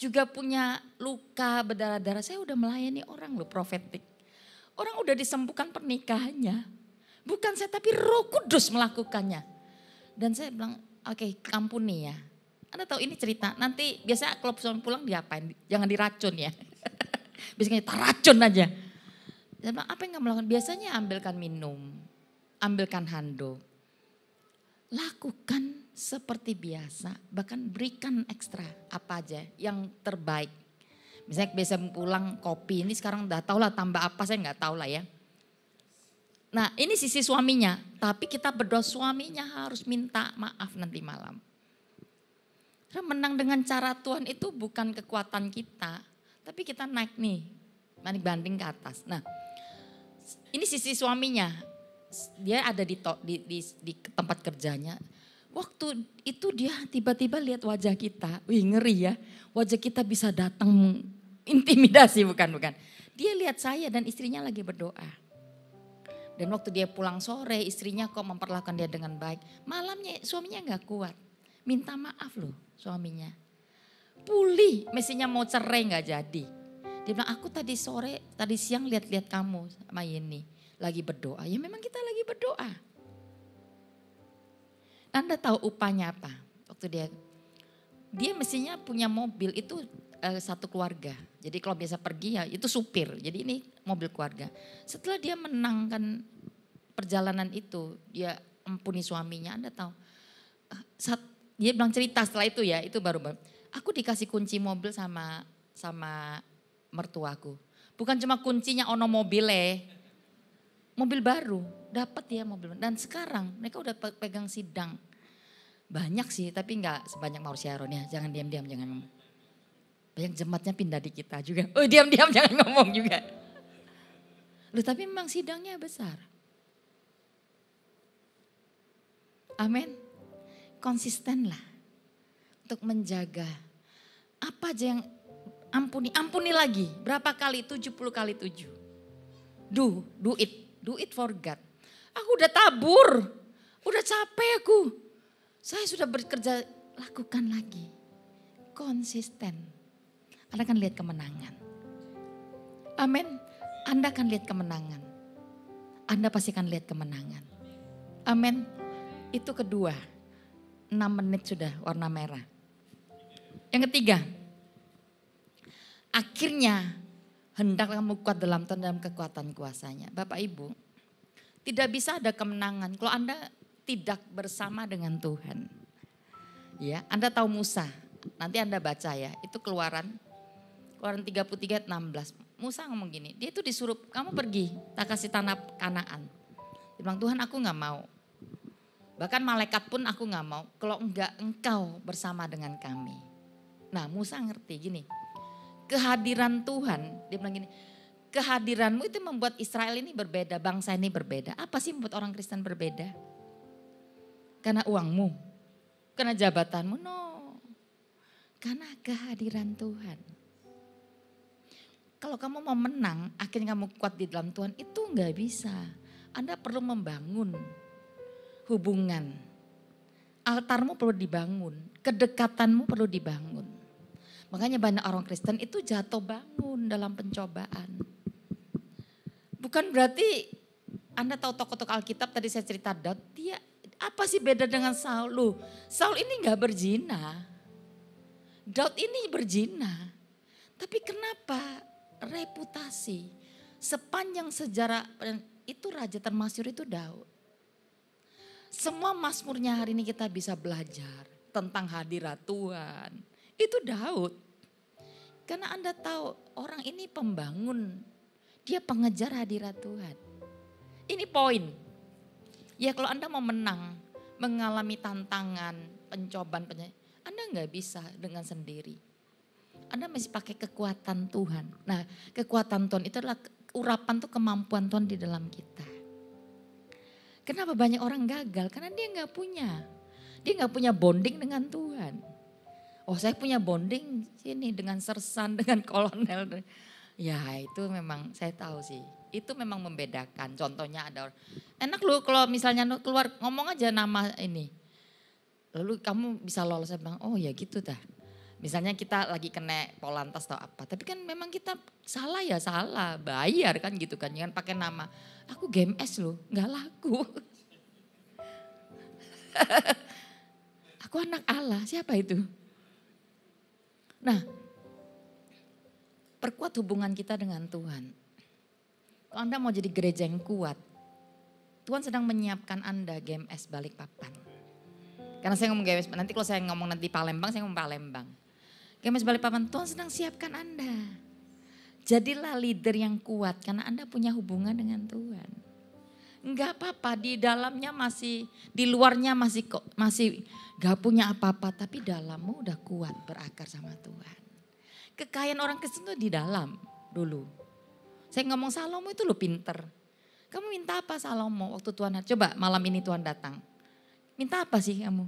juga punya luka berdarah-darah. Saya udah melayani orang loh profetik. Orang udah disembuhkan pernikahannya. Bukan saya tapi Roh Kudus melakukannya. Dan saya bilang oke, ampuni ya. Anda tahu ini cerita, nanti biasanya kalau suami pulang diapain? Jangan diracun ya. Biasanya kita racun aja. Saya bilang, apa yang kamu lakukan? Biasanya ambilkan minum, ambilkan handuk. Lakukan seperti biasa, bahkan berikan ekstra apa aja yang terbaik. Misalnya biasa pulang kopi, ini sekarang udah tahu lah tambah apa saya nggak tahu lah ya. Nah ini sisi suaminya, tapi kita berdoa suaminya harus minta maaf nanti malam. Karena menang dengan cara Tuhan itu bukan kekuatan kita, tapi kita naik nih, banding ke atas. Nah ini sisi suaminya, dia ada di tempat kerjanya. Waktu itu dia tiba-tiba lihat wajah kita, wih ngeri ya, wajah kita bisa datang intimidasi bukan. Dia lihat saya dan istrinya lagi berdoa. Dan waktu dia pulang sore istrinya kok memperlakukan dia dengan baik. Malamnya suaminya gak kuat, minta maaf loh suaminya. Pulih, mestinya mau cerai gak jadi. Dia bilang, aku tadi siang lihat-lihat kamu sama Yeni. Lagi berdoa. Ya memang kita lagi berdoa. Anda tahu upahnya apa? Waktu dia mestinya punya mobil itu satu keluarga. Jadi kalau biasa pergi ya itu supir. Jadi ini mobil keluarga. Setelah dia menangkan perjalanan itu, dia ampuni suaminya. Anda tahu, dia bilang cerita setelah itu ya, itu baru. Aku dikasih kunci mobil sama mertuaku. Bukan cuma kuncinya ono mobil baru, dapat ya mobil. Dan sekarang mereka udah pegang sidang. Banyak sih, tapi enggak sebanyak Maur Sharon ya. Jangan diam-diam, jangan ngomong. Banyak jemaatnya pindah di kita juga. Oh diam-diam jangan ngomong juga. Loh tapi memang sidangnya besar. Amin. Konsistenlah untuk menjaga apa aja yang ampuni lagi. Berapa kali? 70 kali 7. Do it for God. Aku udah tabur, udah capek aku. Saya sudah bekerja, lakukan lagi. Konsisten. Anda akan lihat kemenangan. Amin. Anda akan lihat kemenangan. Anda pasti akan lihat kemenangan. Amin. Itu kedua. 6 menit sudah warna merah. Yang ketiga. Akhirnya hendaklah kamu kuat dalam Tuhan, dalam kekuatan kuasanya. Bapak Ibu, tidak bisa ada kemenangan kalau Anda tidak bersama dengan Tuhan. Ya, Anda tahu Musa, nanti Anda baca ya, itu keluaran 33 16. Musa ngomong gini, dia itu disuruh kamu pergi, tak kasih tanah Kanaan. Dia bilang Tuhan aku gak mau. Bahkan malaikat pun aku gak mau kalau enggak engkau bersama dengan kami. Nah Musa ngerti gini, kehadiran Tuhan, dia bilang gini, kehadiranmu itu membuat Israel ini berbeda, bangsa ini berbeda. Apa sih membuat orang Kristen berbeda? Karena uangmu, karena jabatanmu, no. Karena kehadiran Tuhan. Kalau kamu mau menang, akhirnya kamu kuat di dalam Tuhan, itu enggak bisa. Anda perlu membangun hubungan. Altarmu perlu dibangun, kedekatanmu perlu dibangun. Makanya banyak orang Kristen itu jatuh bangun dalam pencobaan. Bukan berarti Anda tahu tokoh-tokoh Alkitab tadi saya cerita Daud, dia apa sih beda dengan Saul? Loh, Saul ini gak berzina. Daud ini berzina. Tapi kenapa reputasi sepanjang sejarah itu raja termasyhur itu Daud. Semua mazmurnya hari ini kita bisa belajar tentang hadirat Tuhan. Itu Daud. Karena Anda tahu orang ini pembangun. Dia pengejar hadirat Tuhan. Ini poin. Ya kalau Anda mau menang, mengalami tantangan, pencobaan, Anda nggak bisa dengan sendiri. Anda mesti pakai kekuatan Tuhan. Nah kekuatan Tuhan itu adalah urapan tuh kemampuan Tuhan di dalam kita. Kenapa banyak orang gagal? Karena dia nggak punya. Dia nggak punya bonding dengan Tuhan. Oh saya punya bonding sini dengan sersan, dengan kolonel. Ya itu memang saya tahu sih. Itu memang membedakan. Contohnya ada orang, enak lu kalau misalnya keluar ngomong aja nama ini. Lalu kamu bisa lolos, saya bilang oh ya gitu dah. Misalnya kita lagi kena polantas atau apa. Tapi kan memang kita salah ya salah, bayar kan gitu kan. Jangan pakai nama, aku GMS loh, gak laku. Aku anak Allah, siapa itu? Nah, perkuat hubungan kita dengan Tuhan. Kalau Anda mau jadi gereja yang kuat, Tuhan sedang menyiapkan Anda GMS Balikpapan. Karena saya ngomong GMS, nanti kalau saya ngomong nanti Palembang, saya ngomong Palembang. GMS Balikpapan, Tuhan sedang siapkan Anda. Jadilah leader yang kuat karena Anda punya hubungan dengan Tuhan. Enggak apa-apa, di dalamnya masih, di luarnya masih gak punya apa-apa, tapi dalammu udah kuat berakar sama Tuhan. Kekayaan orang Kristen itu di dalam dulu. Saya ngomong Salomo itu lo pinter. Kamu minta apa Salomo waktu Tuhan, coba malam ini Tuhan datang. Minta apa sih kamu?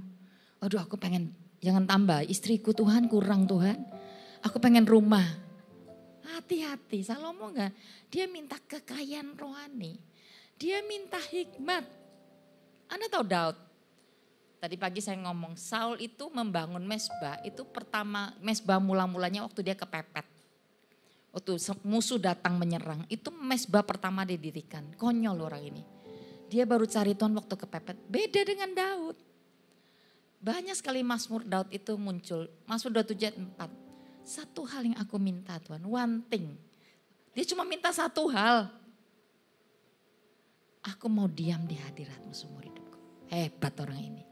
Aduh aku pengen, jangan tambah istriku Tuhan kurang Tuhan. Aku pengen rumah. Hati-hati Salomo enggak, dia minta kekayaan rohani. Dia minta hikmat. Anda tahu Daud? Tadi pagi saya ngomong, Saul itu membangun mezbah, itu pertama mezbah mula-mulanya waktu dia kepepet. Waktu musuh datang menyerang, itu mezbah pertama didirikan. Konyol orang ini. Dia baru cari Tuhan waktu kepepet. Beda dengan Daud. Banyak sekali Mazmur Daud itu muncul. Mazmur 27 ayat 4. Satu hal yang aku minta Tuhan, one thing. Dia cuma minta satu hal. Aku mau diam di hadirat-Mu seumur hidupku. Hebat orang ini.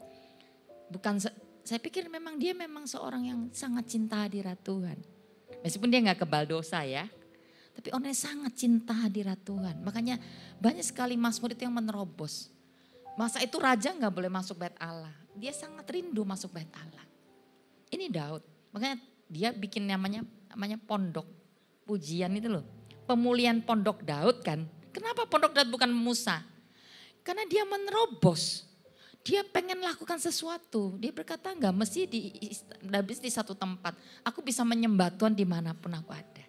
Bukan, saya pikir memang dia memang seorang yang sangat cinta hadirat Tuhan. Meskipun dia gak kebal dosa ya. Tapi orangnya sangat cinta hadirat Tuhan. Makanya banyak sekali Mazmur itu yang menerobos. Masa itu raja gak boleh masuk bait Allah. Dia sangat rindu masuk bait Allah. Ini Daud. Makanya dia bikin namanya pondok. Pujian itu loh. Pemulihan pondok Daud kan. Kenapa pondok Daud bukan Musa? Karena dia menerobos. Dia pengen lakukan sesuatu. Dia berkata enggak mesti di satu tempat. Aku bisa menyembah Tuhan dimanapun aku ada.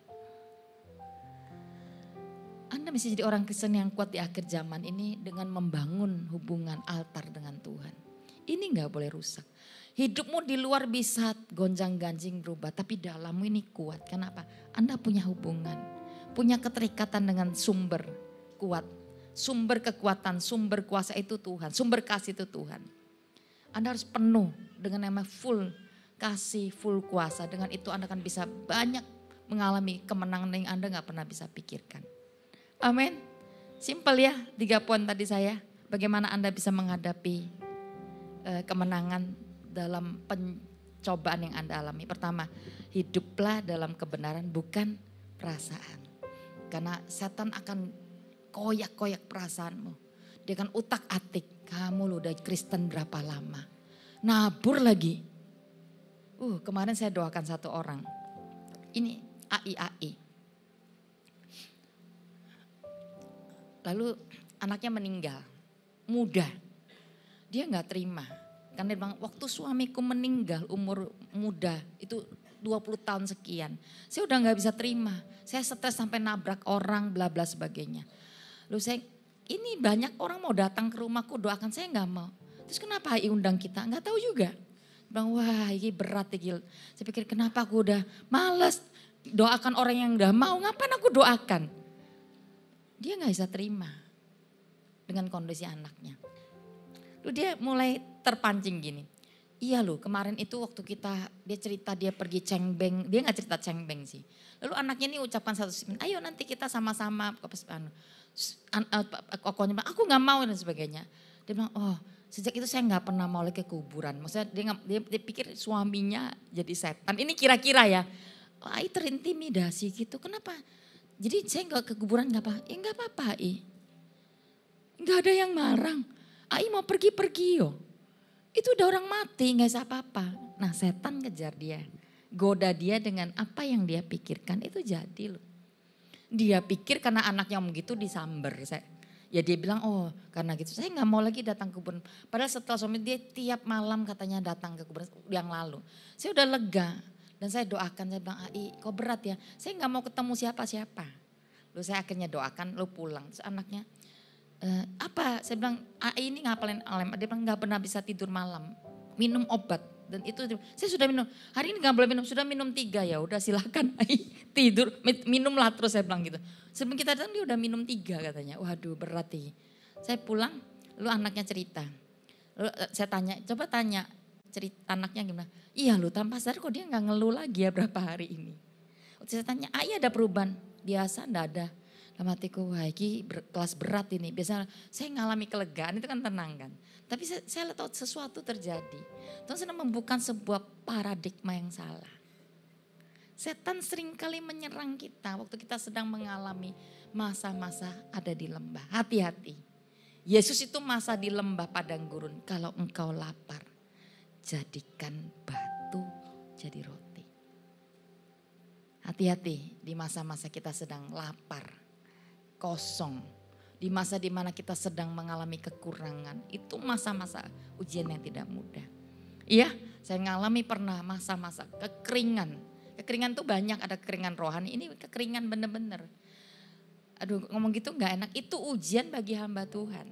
Anda mesti jadi orang Kristen yang kuat di akhir zaman ini dengan membangun hubungan altar dengan Tuhan. Ini enggak boleh rusak. Hidupmu di luar bisa gonjang-ganjing berubah. Tapi dalammu ini kuat. Kenapa? Anda punya hubungan. Punya keterikatan dengan sumber kuat. Sumber kekuatan, sumber kuasa itu Tuhan. Sumber kasih itu Tuhan. Anda harus penuh dengan nama full kasih, full kuasa. Dengan itu Anda akan bisa banyak mengalami kemenangan yang Anda gak pernah bisa pikirkan. Amin. Simpel ya, 3 poin tadi saya. Bagaimana Anda bisa menghadapi kemenangan dalam pencobaan yang Anda alami. Pertama, hiduplah dalam kebenaran bukan perasaan. Karena setan akan koyak-koyak perasaanmu. Dia akan utak-atik. Kamu lu udah Kristen berapa lama. Nabur lagi. Kemarin saya doakan satu orang. Ini AI. Lalu anaknya meninggal. Muda. Dia gak terima. Karena dia bilang waktu suamiku meninggal umur muda itu 20 tahun sekian. Saya udah gak bisa terima. Saya stres sampai nabrak orang bla bla sebagainya. Lalu ini banyak orang mau datang ke rumahku doakan, saya gak mau. Terus kenapa HI undang kita? Gak tahu juga. Bilang wah ini berat ya. Saya pikir kenapa aku udah males doakan orang yang gak mau. Ngapain aku doakan? Dia gak bisa terima dengan kondisi anaknya. Lalu dia mulai terpancing gini. Iya loh kemarin itu waktu dia cerita dia pergi cengbeng. Dia gak cerita cengbeng sih. Lalu anaknya ini ucapkan satu ayo nanti kita sama-sama. Kokonya bilang, aku gak mau dan sebagainya. Dia bilang, sejak itu saya gak pernah mau lagi ke kuburan. Maksudnya dia pikir suaminya jadi setan. Ini kira-kira ya. Ai terintimidasi gitu, kenapa? Jadi saya gak ke kuburan gak apa? Ya gak apa-apa Ai. Gak ada yang marang. Ai mau pergi-pergi yo. Itu udah orang mati gak bisa apa-apa. Nah setan kejar dia. Goda dia dengan apa yang dia pikirkan itu jadi loh. Dia pikir karena anaknya ngomong gitu disamber. Ya dia bilang karena gitu saya gak mau lagi datang ke kuburan. Padahal setelah suami dia tiap malam katanya datang ke kuburan yang lalu. Saya udah lega dan saya doakan, saya bilang Ai kok berat ya. Saya gak mau ketemu siapa-siapa. Lalu saya akhirnya doakan lalu pulang. Terus anaknya apa? Saya bilang Ai ini ngapalin alam. Dia bilang gak pernah bisa tidur malam. Minum obat. Dan itu saya sudah minum, hari ini gak boleh minum, sudah minum 3 ya udah silakan tidur, minumlah terus saya bilang gitu. Sebelum kita datang dia udah minum 3 katanya, waduh berat nih. Saya pulang, lalu anaknya cerita. Lalu saya tanya, coba tanya cerita anaknya gimana. Iya lu tanpa sadar kok dia gak ngeluh lagi ya berapa hari ini. Saya tanya, ada perubahan? Biasa enggak ada. Dalam hatiku, wah ini kelas berat ini. Biasanya saya ngalami kelegaan itu kan tenang kan. Tapi saya tahu sesuatu terjadi. Tuhan sedang membuka sebuah paradigma yang salah. Setan seringkali menyerang kita waktu kita sedang mengalami masa-masa ada di lembah. Hati-hati. Yesus itu masa di lembah padang gurun. Kalau engkau lapar, jadikan batu jadi roti. Hati-hati di masa-masa kita sedang lapar, kosong. Di masa dimana kita sedang mengalami kekurangan. Itu masa-masa ujian yang tidak mudah. Iya, saya ngalami pernah masa-masa kekeringan. Kekeringan tuh banyak, ada kekeringan rohani. Ini kekeringan bener-bener. Aduh ngomong gitu gak enak, itu ujian bagi hamba Tuhan.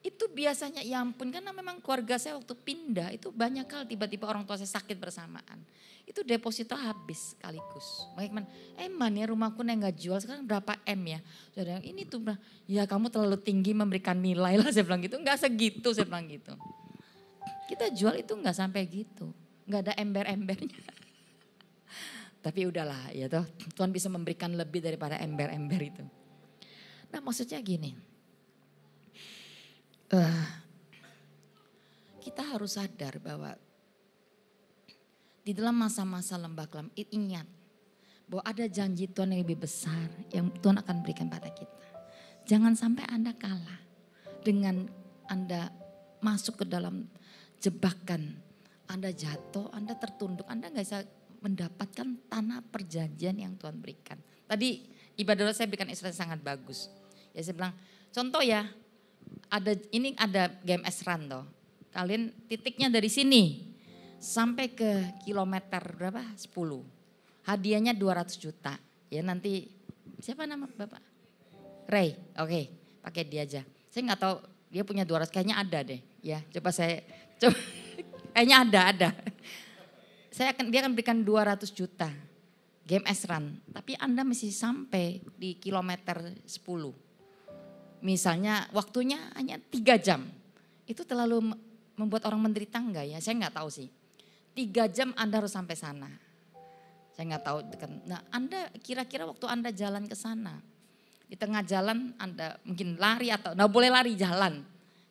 Itu biasanya ya ampun, karena memang keluarga saya waktu pindah itu banyak kali tiba-tiba orang tua saya sakit bersamaan. Itu deposito habis sekaligus. Makanya Man ya rumahku nggak jual sekarang berapa M ya. Saudara ini tuh ya kamu terlalu tinggi memberikan nilai lah saya bilang gitu. Enggak segitu saya bilang gitu. Kita jual itu enggak sampai gitu. Enggak ada ember-embernya. Tapi udahlah ya toh, Tuhan bisa memberikan lebih daripada ember-ember itu. Nah maksudnya gini, kita harus sadar bahwa di dalam masa-masa lembah kelam, ingat bahwa ada janji Tuhan yang lebih besar yang Tuhan akan berikan pada kita. Jangan sampai Anda kalah dengan Anda masuk ke dalam jebakan, Anda jatuh, Anda tertunduk, Anda gak bisa mendapatkan tanah perjanjian yang Tuhan berikan. Tadi ibadah saya berikan ilustrasi sangat bagus. Ya saya bilang, contoh ya, ini ada GMS Run toh. Kalian titiknya dari sini sampai ke kilometer berapa? 10. Hadiahnya 200 juta. Ya nanti siapa nama Bapak? Ray. Oke, pakai dia aja. Saya nggak tahu dia punya 200, kayaknya ada deh. Ya, coba kayaknya ada. Dia akan berikan 200 juta GMS Run, tapi Anda mesti sampai di kilometer 10. Misalnya waktunya hanya 3 jam. Itu terlalu membuat orang menderita enggak ya? Saya enggak tahu sih. 3 jam Anda harus sampai sana. Saya enggak tahu. Nah Anda kira-kira waktu Anda jalan ke sana. Di tengah jalan Anda mungkin lari atau enggak boleh lari jalan.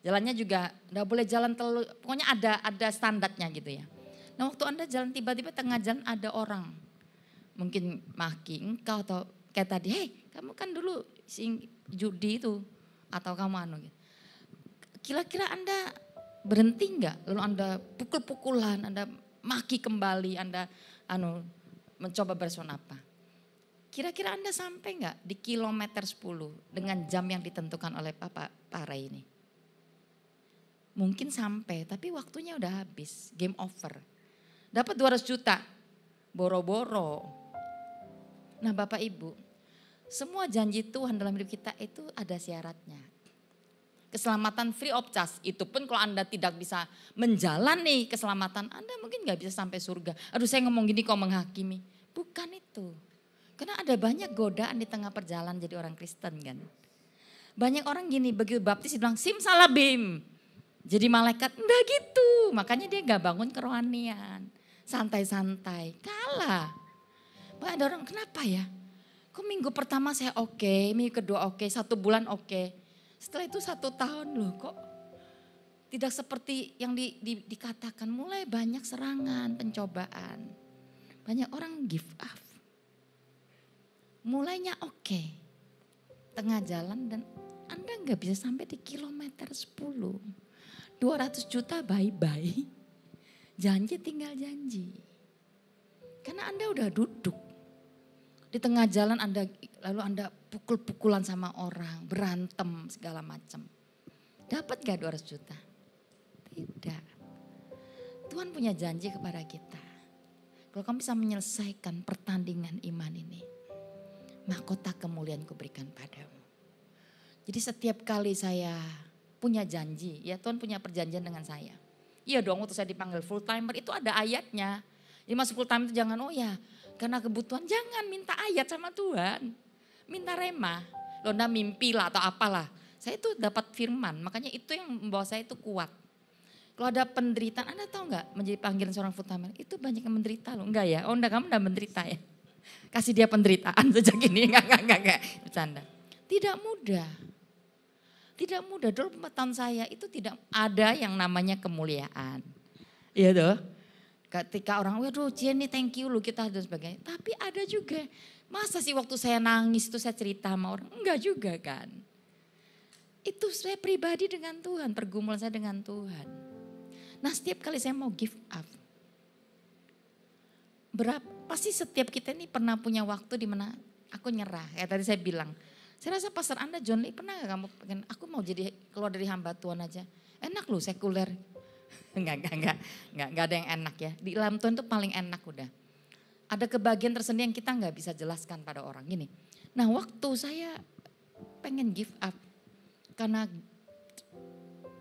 Jalannya juga enggak boleh jalan terlalu, pokoknya ada standarnya gitu ya. Nah waktu Anda jalan tiba-tiba tengah jalan ada orang. Mungkin maki engkau atau kayak tadi, hei kamu kan dulu judi itu. Atau kamu gitu. Kira-kira Anda berhenti enggak? Lalu Anda pukul-pukulan, Anda maki kembali, Anda mencoba berespon apa? Kira-kira Anda sampai enggak di kilometer 10 dengan jam yang ditentukan oleh Pak Ray ini? Mungkin sampai, tapi waktunya udah habis, game over. Dapat 200 juta, boro-boro. Nah Bapak Ibu, semua janji Tuhan dalam hidup kita itu ada syaratnya. Keselamatan free of charge, itu pun kalau Anda tidak bisa menjalani keselamatan, Anda mungkin gak bisa sampai surga. Aduh saya ngomong gini kok menghakimi. Bukan itu. Karena ada banyak godaan di tengah perjalanan jadi orang Kristen kan. Banyak orang gini, begitu baptis bilang simsalabim. Jadi malaikat, enggak gitu. Makanya dia gak bangun kerohanian. Santai-santai, kalah. Bahkan ada orang, kenapa ya? Kok minggu pertama saya oke, minggu kedua oke, 1 bulan oke. Setelah itu 1 tahun loh kok tidak seperti yang dikatakan. Mulai banyak serangan, pencobaan. Banyak orang give up. Mulainya oke. Tengah jalan dan Anda gak bisa sampai di kilometer 10. 200 juta bye-bye. Janji tinggal janji. Karena Anda udah duduk. Di tengah jalan lalu Anda pukul-pukulan sama orang, berantem segala macam. Dapat gak 200 juta? Tidak. Tuhan punya janji kepada kita. Kalau kamu bisa menyelesaikan pertandingan iman ini, mahkota kemuliaan kuberikan padamu. Jadi setiap kali saya punya janji, ya Tuhan punya perjanjian dengan saya. Iya dong waktu saya dipanggil full timer itu ada ayatnya. Jadi masuk full time itu jangan karena kebutuhan jangan minta ayat sama Tuhan. Minta rema. Lo ndak mimpi lah atau apalah. Saya itu dapat firman, makanya itu yang membawa saya itu kuat. Kalau ada penderitaan, Anda tahu nggak menjadi panggilan seorang full timer itu banyak yang menderita loh. Enggak ya? Oh enggak, kamu enggak menderita ya. Kasih dia penderitaan sejak ini, enggak. Bercanda. Tidak mudah. Tidak mudah, dulu pengetahuan saya itu tidak ada yang namanya kemuliaan. Iya toh. Ketika orang, waduh Jenny thank you lu kita dan sebagainya. Tapi ada juga, masa sih waktu saya nangis itu saya cerita sama orang? Enggak juga kan. Itu saya pribadi dengan Tuhan, pergumulan saya dengan Tuhan. Nah setiap kali saya mau give up. Pasti setiap kita ini pernah punya waktu di mana aku nyerah. Kayak tadi saya bilang. Saya rasa pastor Anda John Lee pernah gak kamu pengen aku mau jadi keluar dari hamba Tuhan aja. Enak loh sekuler. Enggak ada yang enak ya. Di dalam Tuhan itu paling enak udah. Ada kebahagiaan tersendiri yang kita gak bisa jelaskan pada orang gini. Nah waktu saya pengen give up. Karena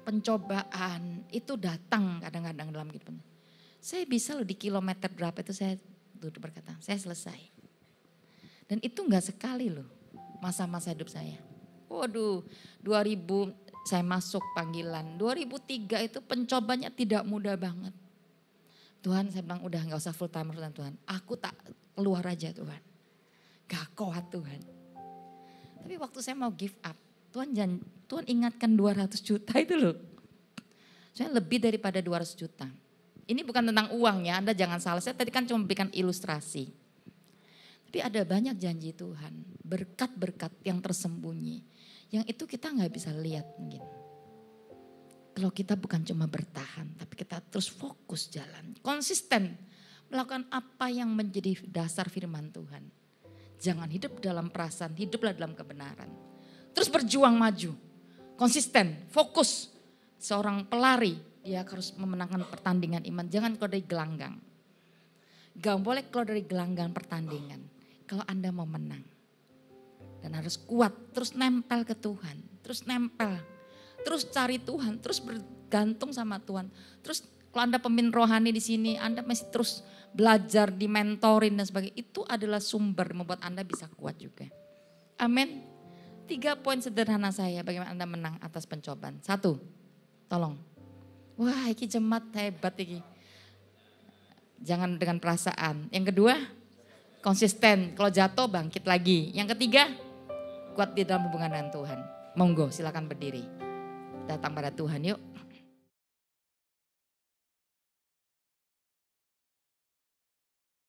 pencobaan itu datang kadang-kadang dalam kehidupan. Saya bisa loh di kilometer berapa itu saya duduk berkata, saya selesai. Dan itu enggak sekali loh masa-masa hidup saya. Waduh, 2000 saya masuk panggilan. 2003 itu pencobanya tidak mudah banget. Tuhan saya bilang udah gak usah full time Tuhan. Aku tak keluar aja Tuhan. Gak kuat Tuhan. Tapi waktu saya mau give up, Tuhan ingatkan 200 juta itu loh. Saya lebih daripada 200 juta. Ini bukan tentang uang ya, Anda jangan salah. Saya tadi kan cuma memberikan ilustrasi. Tapi ada banyak janji Tuhan, berkat-berkat yang tersembunyi. Yang itu kita gak bisa lihat mungkin. Kalau kita bukan cuma bertahan, tapi kita terus fokus jalan. Konsisten melakukan apa yang menjadi dasar firman Tuhan. Jangan hidup dalam perasaan, hiduplah dalam kebenaran. Terus berjuang maju, konsisten, fokus. Seorang pelari, dia harus memenangkan pertandingan iman. Jangan keluar dari gelanggang. Gak boleh keluar dari gelanggang pertandingan. Kalau Anda mau menang. Dan harus kuat, terus nempel ke Tuhan. Terus nempel, terus cari Tuhan, terus bergantung sama Tuhan. Terus kalau Anda pemimpin rohani di sini, Anda masih terus belajar, dimentorin dan sebagainya. Itu adalah sumber membuat Anda bisa kuat juga. Amin. 3 poin sederhana saya bagaimana Anda menang atas pencobaan. 1, tolong. Wah ini jemaat hebat ini. Jangan dengan perasaan. Yang kedua, konsisten. Kalau jatuh bangkit lagi. Yang ketiga, kuat di dalam hubungan dengan Tuhan. Monggo silakan berdiri. Datang pada Tuhan yuk.